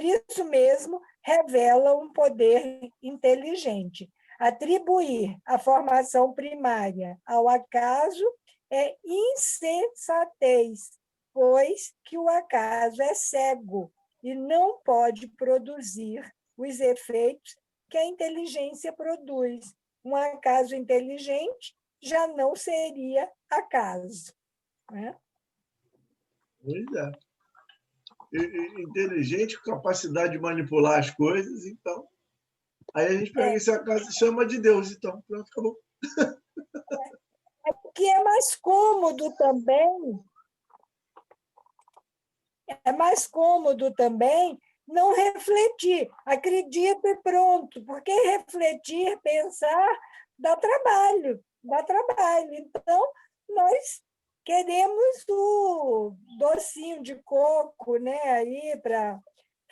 isso mesmo revela um poder inteligente. Atribuir a formação primária ao acaso é insensatez, pois que o acaso é cego e não pode produzir os efeitos que a inteligência produz. Um acaso inteligente já não seria acaso. Né? Pois é. Inteligente, com capacidade de manipular as coisas, então. Aí a gente pega esse acaso e chama de Deus, então. Pronto, acabou. O que é mais cômodo também não refletir. Acredito e pronto. Porque refletir, pensar, dá trabalho. Então, nós queremos o docinho de coco, né, aí para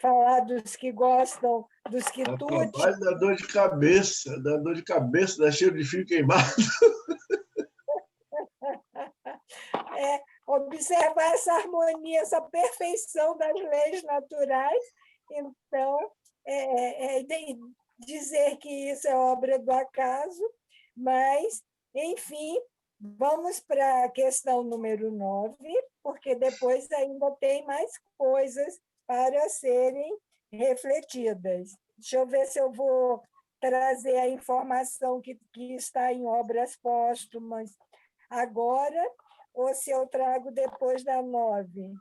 falar dos que gostam, dos quitutes. Rapaz, dá dor de cabeça, dá cheiro de fio queimado. observar essa harmonia, essa perfeição das leis naturais. Então, dizer que isso é obra do acaso, mas, enfim, vamos para a questão número 9, porque depois ainda tem mais coisas para serem refletidas. Deixa eu ver se eu vou trazer a informação que está em obras póstumas agora, ou se eu trago depois da 9.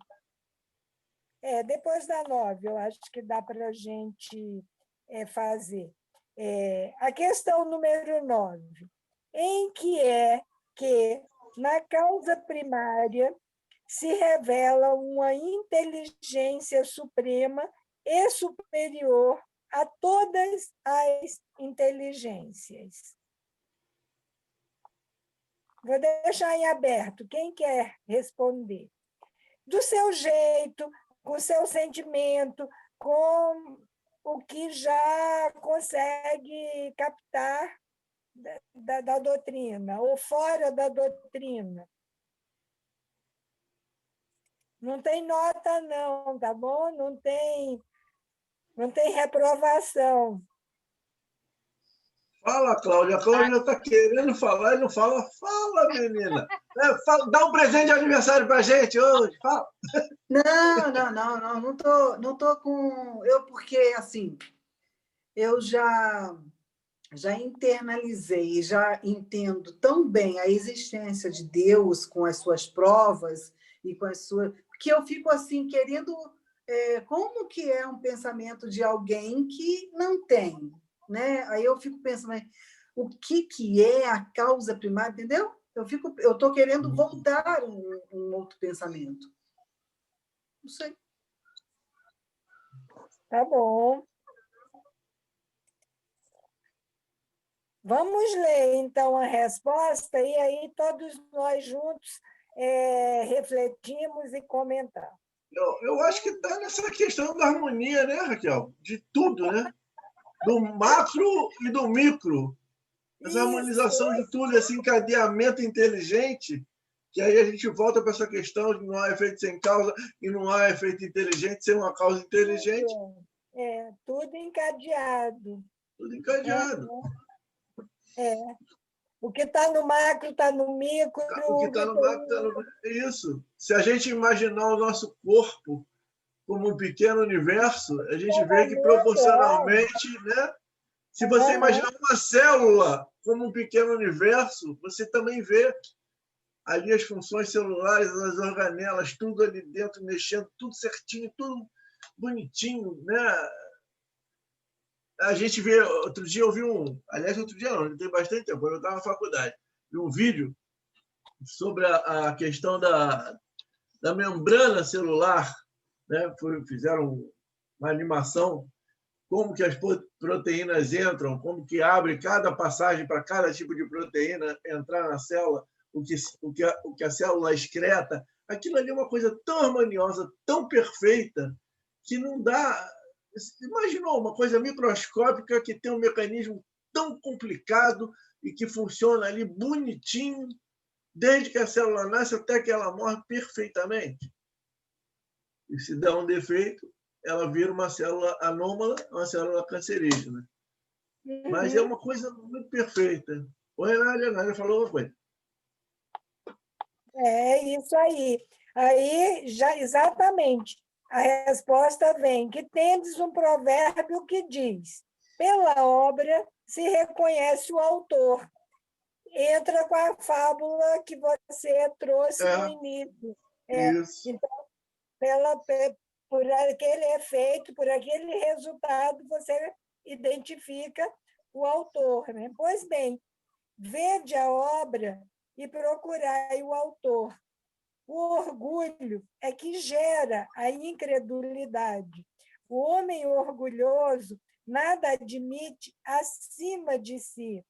Depois da 9, eu acho que dá para a gente fazer. A questão número 9. Em que é que, na causa primária, se revela uma inteligência suprema e superior a todas as inteligências. Vou deixar em aberto. Quem quer responder? Do seu jeito, com o seu sentimento, com o que já consegue captar da doutrina, ou fora da doutrina. Não tem nota, não, tá bom? Não tem reprovação. Fala, Cláudia. A Cláudia está querendo falar e não fala. Fala, menina. Dá um presente de aniversário para a gente hoje. Fala. Não tô com... Porque, assim, eu já internalizei, já entendo tão bem a existência de Deus com as suas provas e com as suas... Porque eu fico, assim, querendo... como que é um pensamento de alguém que não tem, né? Aí eu fico pensando, o que é a causa primária, entendeu? Eu estou querendo voltar um outro pensamento. Não sei. Tá bom. Vamos ler, então, a resposta, e aí todos nós juntos refletimos e comentamos. Eu acho que está nessa questão da harmonia, né, Raquel? De tudo, né? Do macro e do micro. Essa harmonização de tudo, esse encadeamento inteligente, que aí a gente volta para essa questão de não há efeito sem causa e não há efeito inteligente sem uma causa inteligente. Tudo encadeado. Tudo encadeado. O que está no macro está no micro. O que está no macro está no... Isso. Se a gente imaginar o nosso corpo como um pequeno universo, a gente vê que proporcionalmente, né? Se você imaginar uma célula como um pequeno universo, você também vê ali as funções celulares, as organelas, tudo ali dentro, mexendo, tudo certinho, tudo bonitinho, né? A gente vê, outro dia eu vi outro dia não, tem bastante tempo, eu estava na faculdade, vi um vídeo sobre a questão da membrana celular, né? Fizeram uma animação, como que as proteínas entram, como que abre cada passagem para cada tipo de proteína entrar na célula, o que a célula excreta. Aquilo ali é uma coisa tão harmoniosa, tão perfeita, que não dá... Imaginou uma coisa microscópica que tem um mecanismo tão complicado e que funciona ali bonitinho, desde que a célula nasce até que ela morre perfeitamente. E se dá um defeito, ela vira uma célula anômala, uma célula cancerígena. Mas é uma coisa muito perfeita. O Renália falou uma coisa. É isso aí. Aí, já exatamente, a resposta vem que tendes um provérbio que diz: pela obra se reconhece o autor. Entra com a fábula que você trouxe no início. Isso. Então, por aquele efeito, por aquele resultado, você identifica o autor, né? Pois bem, vede a obra e procurai o autor. O orgulho é que gera a incredulidade. O homem orgulhoso nada admite acima de si.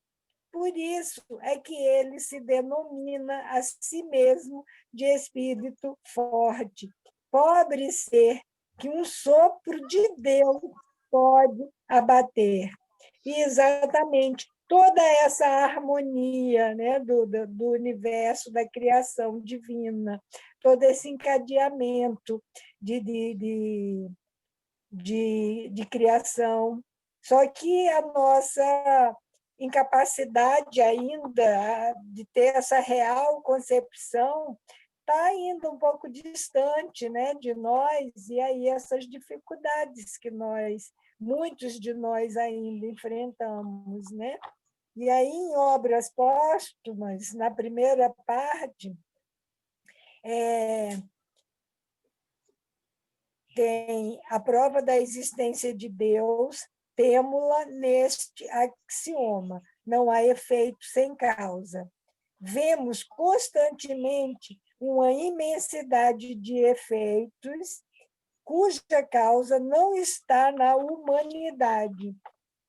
Por isso é que ele se denomina a si mesmo de espírito forte. Pobre ser que um sopro de Deus pode abater. E exatamente toda essa harmonia, né, do universo, da criação divina, todo esse encadeamento de criação. Só que a nossa incapacidade ainda de ter essa real concepção está ainda um pouco distante, né, de nós, e aí essas dificuldades que muitos de nós ainda enfrentamos, né? E aí, em Obras Póstumas, na primeira parte, tem a prova da existência de Deus, temo-la neste axioma: não há efeito sem causa. Vemos constantemente uma imensidade de efeitos cuja causa não está na humanidade,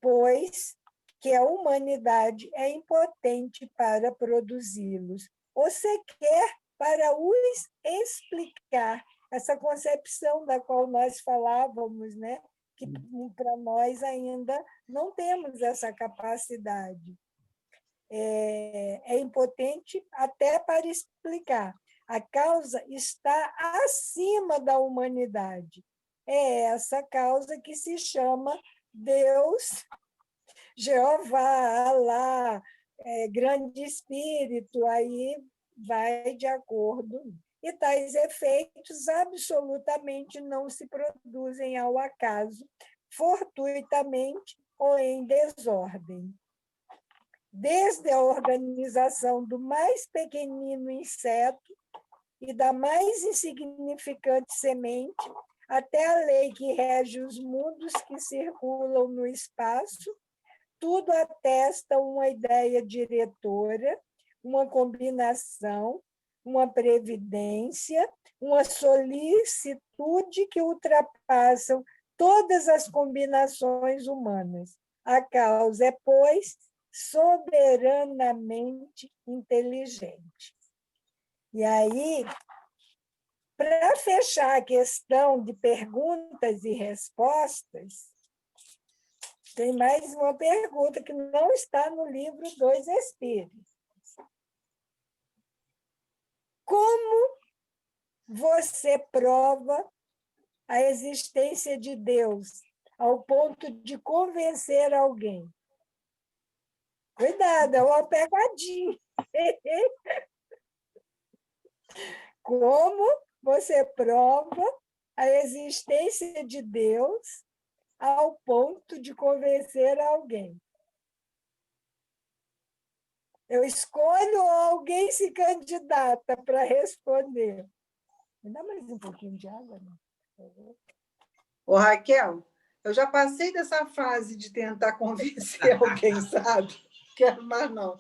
pois que a humanidade é impotente para produzi-los, ou sequer para os explicar. Essa concepção da qual nós falávamos, né? Que para nós ainda não temos essa capacidade. É impotente até para explicar. A causa está acima da humanidade. É essa causa que se chama Deus, Jeová, Alá, grande espírito, aí vai de acordo. E tais efeitos absolutamente não se produzem ao acaso, fortuitamente ou em desordem. Desde a organização do mais pequenino inseto e da mais insignificante semente, até a lei que rege os mundos que circulam no espaço, tudo atesta uma ideia diretora, uma combinação, uma previdência, uma solicitude que ultrapassam todas as combinações humanas. A causa é, pois, soberanamente inteligente. E aí, para fechar a questão de perguntas e respostas, tem mais uma pergunta que não está no livro dos Espíritos. Como você prova a existência de Deus ao ponto de convencer alguém? Cuidado, é uma pegadinha. Como você prova a existência de Deus ao ponto de convencer alguém? Eu escolho ou alguém se candidata para responder. Me dá mais um pouquinho de água, né? Ô, Raquel, eu já passei dessa fase de tentar convencer alguém, sabe? Quero mais, não.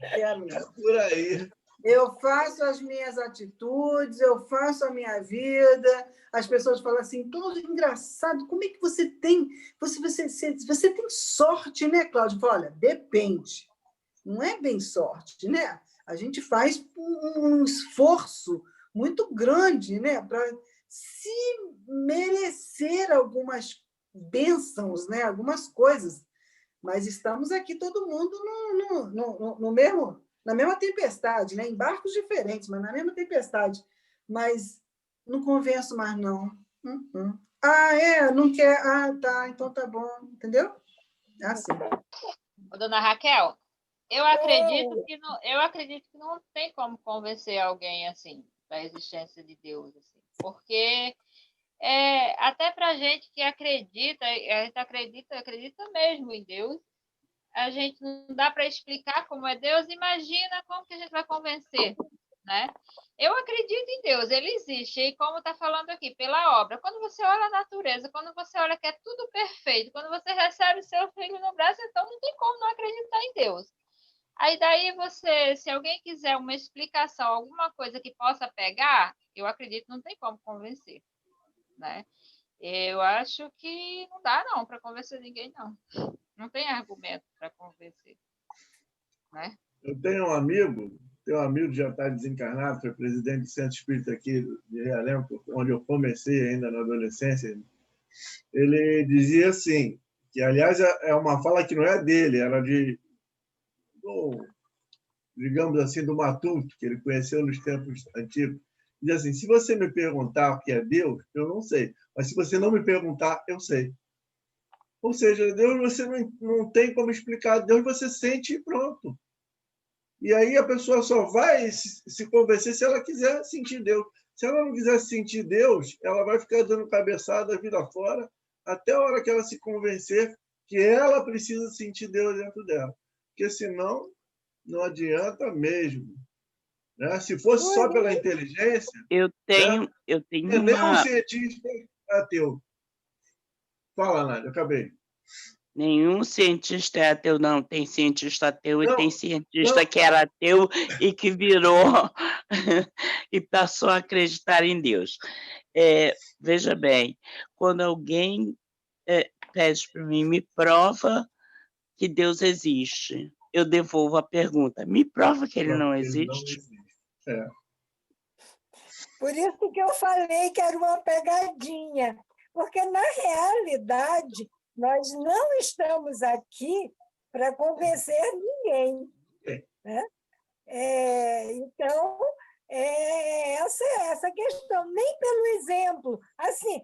Quero não. É por aí. Eu faço as minhas atitudes, eu faço a minha vida. As pessoas falam assim, todo engraçado, como é que você tem... Você tem sorte, né, Cláudia? Eu falo, olha, depende. Não é bem sorte, né? A gente faz um esforço muito grande, né, para se merecer algumas bênçãos, né, algumas coisas. Mas estamos aqui todo mundo no mesmo, na mesma tempestade, né, em barcos diferentes, mas na mesma tempestade. Mas não convenço mais, não. Ah, não quer? Ah, tá, então tá bom, entendeu? Assim. Dona Raquel, eu acredito que não tem como convencer alguém assim da existência de Deus, assim, porque até para a gente que acredita, a gente acredita mesmo em Deus, a gente não dá para explicar como é Deus. Imagina como que a gente vai convencer, né? Eu acredito em Deus, ele existe, e como está falando aqui, pela obra. Quando você olha a natureza, quando você olha que é tudo perfeito, quando você recebe seu filho no braço, então não tem como não acreditar em Deus. Aí daí você, se alguém quiser uma explicação, alguma coisa que possa pegar, eu acredito que não tem como convencer, né? Eu acho que não dá não para convencer ninguém, não. Não tem argumento para convencer, né? Eu tenho um amigo que já está desencarnado, foi presidente do Centro Espírita aqui de Realengo, onde eu comecei ainda na adolescência. Ele dizia assim, que aliás é uma fala que não é dele, era de digamos assim, do Matuto, que ele conheceu nos tempos antigos. Diz assim, se você me perguntar o que é Deus, eu não sei. Mas se você não me perguntar, eu sei. Ou seja, Deus você não tem como explicar. Deus você sente e pronto. E aí a pessoa só vai se convencer se ela quiser sentir Deus. Se ela não quiser sentir Deus, ela vai ficar dando cabeçada a vida fora até a hora que ela se convencer que ela precisa sentir Deus dentro dela. Porque senão não adianta mesmo. Né? Se fosse só pela inteligência, eu tenho nem um uma... cientista ateu. Fala, Nádia, acabei. Nenhum cientista é ateu, não. Tem cientista ateu e tem cientista não. que era ateu e que virou e passou a acreditar em Deus. Veja bem, quando alguém pede para mim, me prova que Deus existe, eu devolvo a pergunta, me prova que ele não existe? Por isso que eu falei que era uma pegadinha, porque, na realidade, nós não estamos aqui para convencer ninguém. Né? Então, essa questão, nem pelo exemplo. Assim,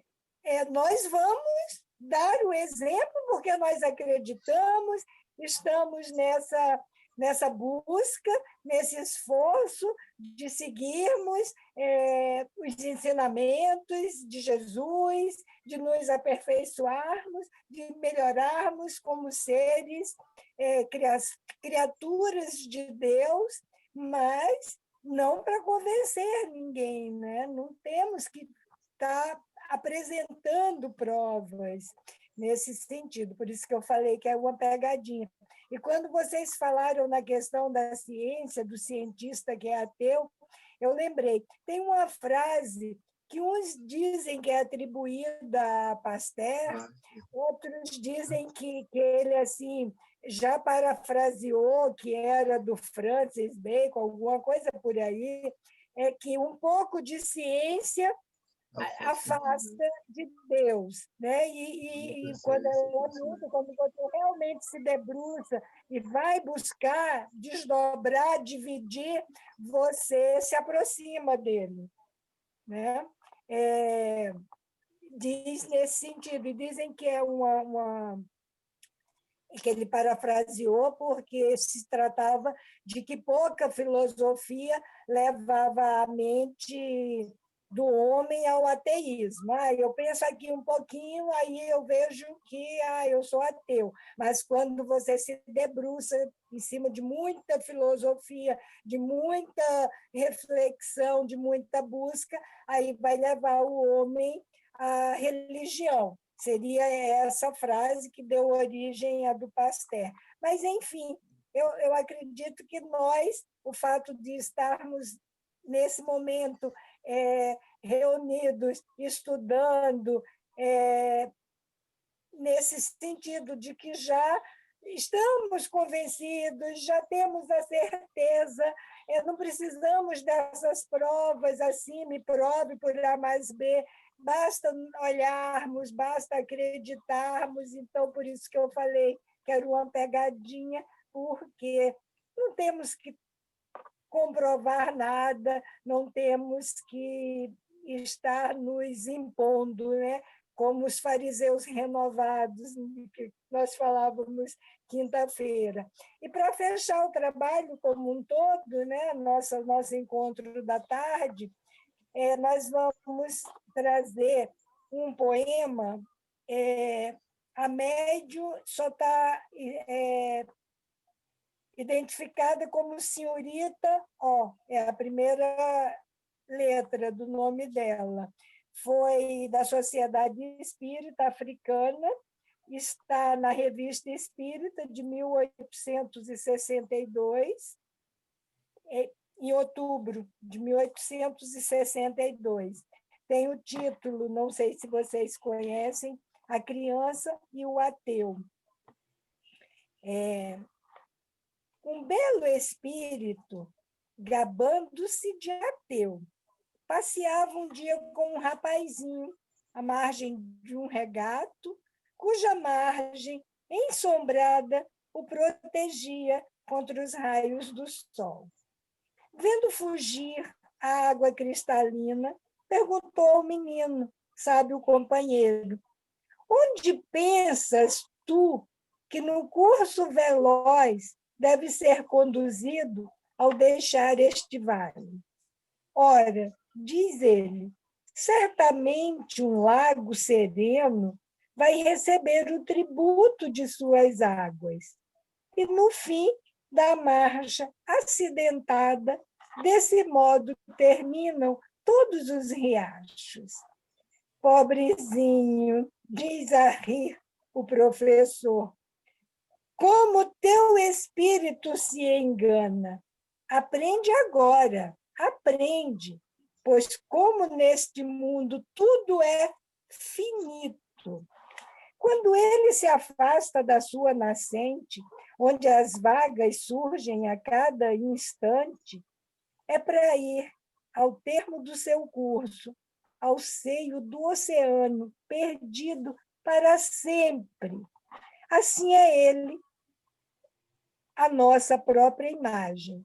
nós vamos dar o exemplo porque nós acreditamos, estamos nessa busca, nesse esforço de seguirmos os ensinamentos de Jesus, de nos aperfeiçoarmos, de melhorarmos como seres, criaturas de Deus, mas não para convencer ninguém, né? Não temos que estar apresentando provas nesse sentido, por isso que eu falei que é uma pegadinha. E quando vocês falaram na questão da ciência, do cientista que é ateu, eu lembrei, tem uma frase que uns dizem que é atribuída a Pasteur, outros dizem que ele assim já parafraseou, que era do Francis Bacon, alguma coisa por aí, é que um pouco de ciência afasta de Deus, né? E quando você realmente se debruça e vai buscar desdobrar, dividir, você se aproxima dele, né? Diz nesse sentido, e dizem que é que ele parafraseou porque se tratava de que pouca filosofia levava a mente do homem ao ateísmo. Eu penso aqui um pouquinho, aí eu vejo que eu sou ateu. Mas quando você se debruça em cima de muita filosofia, de muita reflexão, de muita busca, aí vai levar o homem à religião. Seria essa frase que deu origem à do Pasteur. Mas, enfim, eu acredito que nós, o fato de estarmos nesse momento reunidos, estudando, nesse sentido de que já estamos convencidos, já temos a certeza, não precisamos dessas provas assim, me prove por A mais B, basta olharmos, basta acreditarmos. Então, por isso que eu falei que era uma pegadinha, porque não temos que comprovar nada, não temos que estar nos impondo, né? Como os fariseus renovados, que nós falávamos quinta-feira. E para fechar o trabalho como um todo, né? Nosso encontro da tarde, nós vamos trazer um poema. A médium só está identificada como senhorita O, é a primeira letra do nome dela. Foi da Sociedade Espírita Africana, está na Revista Espírita de 1862, em outubro de 1862. Tem o título, não sei se vocês conhecem, A Criança e o Ateu. Um belo espírito, gabando-se de ateu, passeava um dia com um rapazinho à margem de um regato, cuja margem, ensombrada o protegia contra os raios do sol. Vendo fugir a água cristalina, perguntou ao menino, sábio companheiro: onde pensas tu que no curso veloz deve ser conduzido ao deixar este vale? Ora, diz ele, certamente um lago sereno vai receber o tributo de suas águas. E, no fim da marcha acidentada, desse modo terminam todos os riachos. Pobrezinho, diz a rir o professor, como teu espírito se engana. Aprende agora, aprende, pois como neste mundo tudo é finito. Quando ele se afasta da sua nascente, onde as vagas surgem a cada instante, é para ir, ao termo do seu curso, ao seio do oceano, perdido para sempre. Assim é ele, a nossa própria imagem.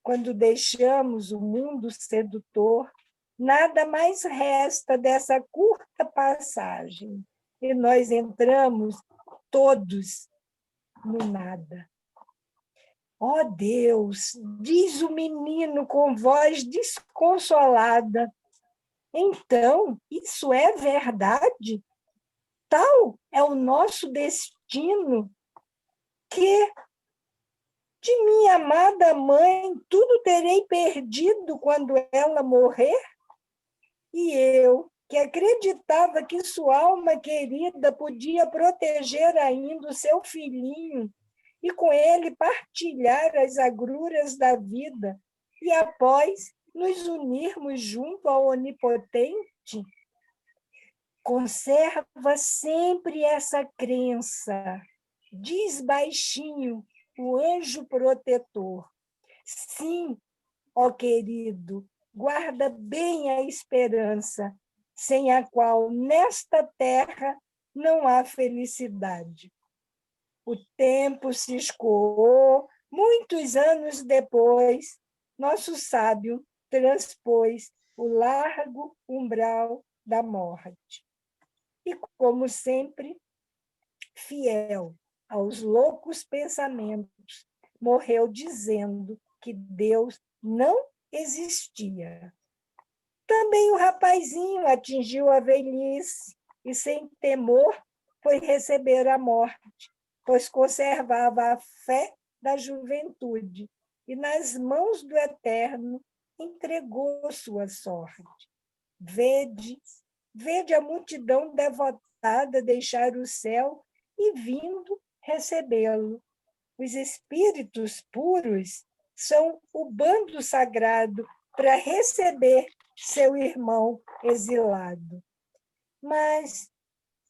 Quando deixamos o mundo sedutor, nada mais resta dessa curta passagem, e nós entramos todos no nada. Ó Deus, diz o menino com voz desconsolada, então, isso é verdade? Tal é o nosso destino que, de minha amada mãe, tudo terei perdido quando ela morrer? E eu, que acreditava que sua alma querida podia proteger ainda o seu filhinho e com ele partilhar as agruras da vida e após nos unirmos junto ao Onipotente, conserva sempre essa crença, diz baixinho o anjo protetor. Sim, ó querido, guarda bem a esperança, sem a qual nesta terra não há felicidade. O tempo se escoou, muitos anos depois, nosso sábio transpôs o largo umbral da morte. E, como sempre, fiel aos loucos pensamentos, morreu dizendo que Deus não existia. Também o rapazinho atingiu a velhice e, sem temor, foi receber a morte, pois conservava a fé da juventude e, nas mãos do Eterno, entregou sua sorte. Vede a multidão devotada deixar o céu e vindo recebê-lo. Os espíritos puros são o bando sagrado para receber seu irmão exilado. Mas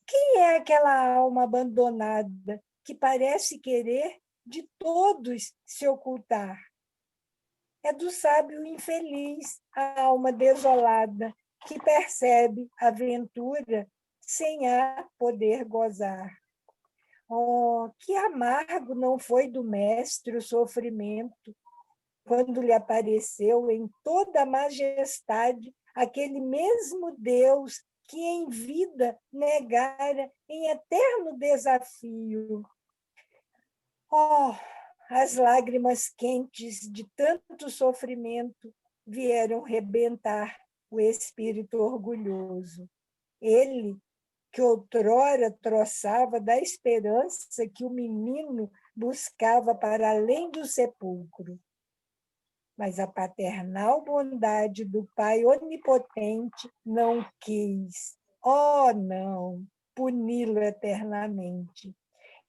quem é aquela alma abandonada que parece querer de todos se ocultar? É do sábio infeliz, a alma desolada, que percebe a ventura sem a poder gozar. Oh, que amargo não foi do mestre o sofrimento, quando lhe apareceu em toda a majestade aquele mesmo Deus que em vida negara em eterno desafio. Oh, as lágrimas quentes de tanto sofrimento vieram rebentar o espírito orgulhoso. Ele, que outrora troçava da esperança que o menino buscava para além do sepulcro. Mas a paternal bondade do Pai onipotente não quis, oh não, puni-lo eternamente.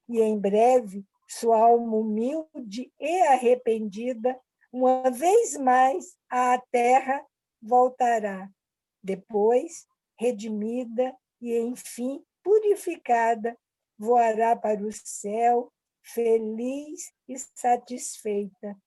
E em breve, sua alma humilde e arrependida, uma vez mais à terra voltará, depois, redimida e, enfim, purificada, voará para o céu, feliz e satisfeita,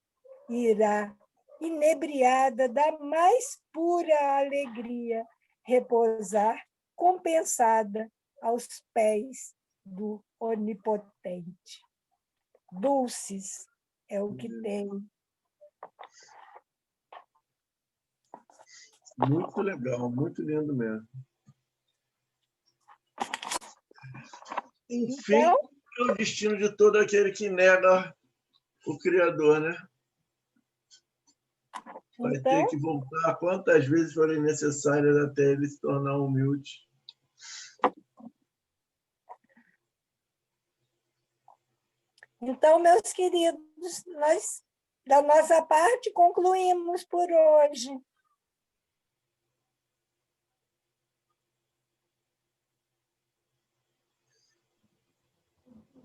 irá, inebriada da mais pura alegria, repousar, compensada, aos pés do Onipotente. dulces, é o que tem. Muito legal, muito lindo mesmo. Enfim, Então, é o destino de todo aquele que nega o Criador, né? Vai ter então, que voltar quantas vezes forem necessárias até ele se tornar humilde. então, meus queridos, nós, da nossa parte, concluímos por hoje.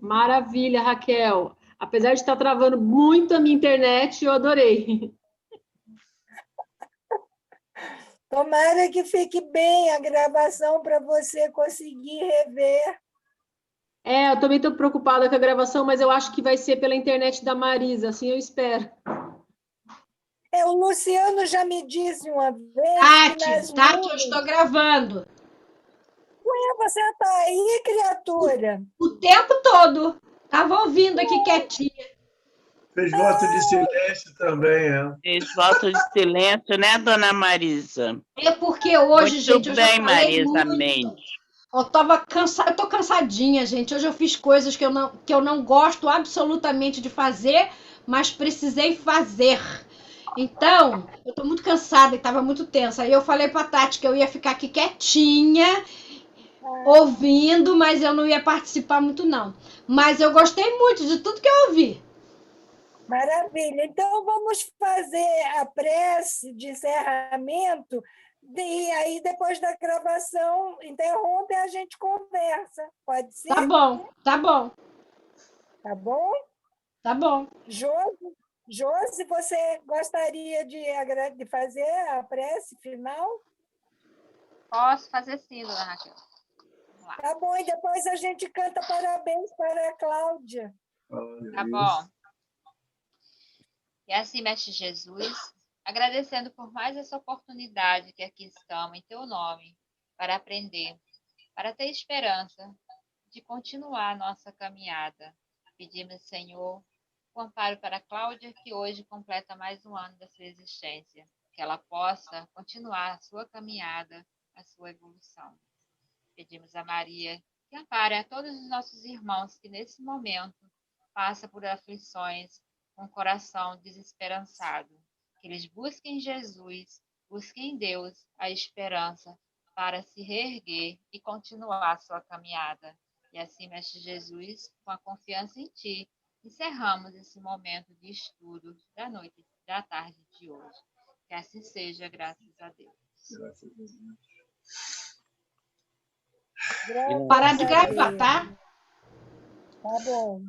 Maravilha, Raquel. Apesar de estar travando muito a minha internet, eu adorei. Tomara que fique bem a gravação para você conseguir rever. Eu também estou preocupada com a gravação, mas eu acho que vai ser pela internet da Marisa, assim eu espero. O Luciano já me disse uma vez que nas Tati, eu nuvens... estou gravando. Você está aí, criatura? O tempo todo. Estava ouvindo aqui quietinha. Fez voto de silêncio também, é. Fez voto de silêncio, né, dona Marisa? É porque hoje, Muito gente, eu já bem, falei Marisa muito. Mendes. Eu tava cansada, eu tô cansadinha, gente. Hoje eu fiz coisas que eu não gosto absolutamente de fazer, mas precisei fazer. Então, eu tô muito cansada e tava muito tensa. Aí eu falei pra Tati que eu ia ficar aqui quietinha, ouvindo, mas eu não ia participar muito, não. Mas eu gostei muito de tudo que eu ouvi. Maravilha. Então, vamos fazer a prece de encerramento, e aí, depois da gravação, interrompe e a gente conversa. Pode ser? Tá bom, tá bom, Tá bom? tá bom. Josi, você gostaria de fazer a prece final? Posso fazer sim, dona Raquel. Vamos lá. Tá bom, e depois a gente canta parabéns para a Cláudia. Tá bom. E assim, Mestre Jesus, agradecendo por mais essa oportunidade que aqui estamos em teu nome, para aprender, para ter esperança de continuar a nossa caminhada. Pedimos, Senhor, o amparo para a Cláudia, que hoje completa mais um ano da sua existência, que ela possa continuar a sua caminhada, a sua evolução. Pedimos a Maria que ampare a todos os nossos irmãos que nesse momento passam por aflições, com o coração desesperançado, que eles busquem Jesus, busquem em Deus a esperança para se reerguer e continuar a sua caminhada. E assim, Mestre Jesus, com a confiança em Ti, encerramos esse momento de estudo da noite, da tarde de hoje. Que assim seja, graças a Deus. Graças Parar de a gravar, Deus. tá? Tá bom.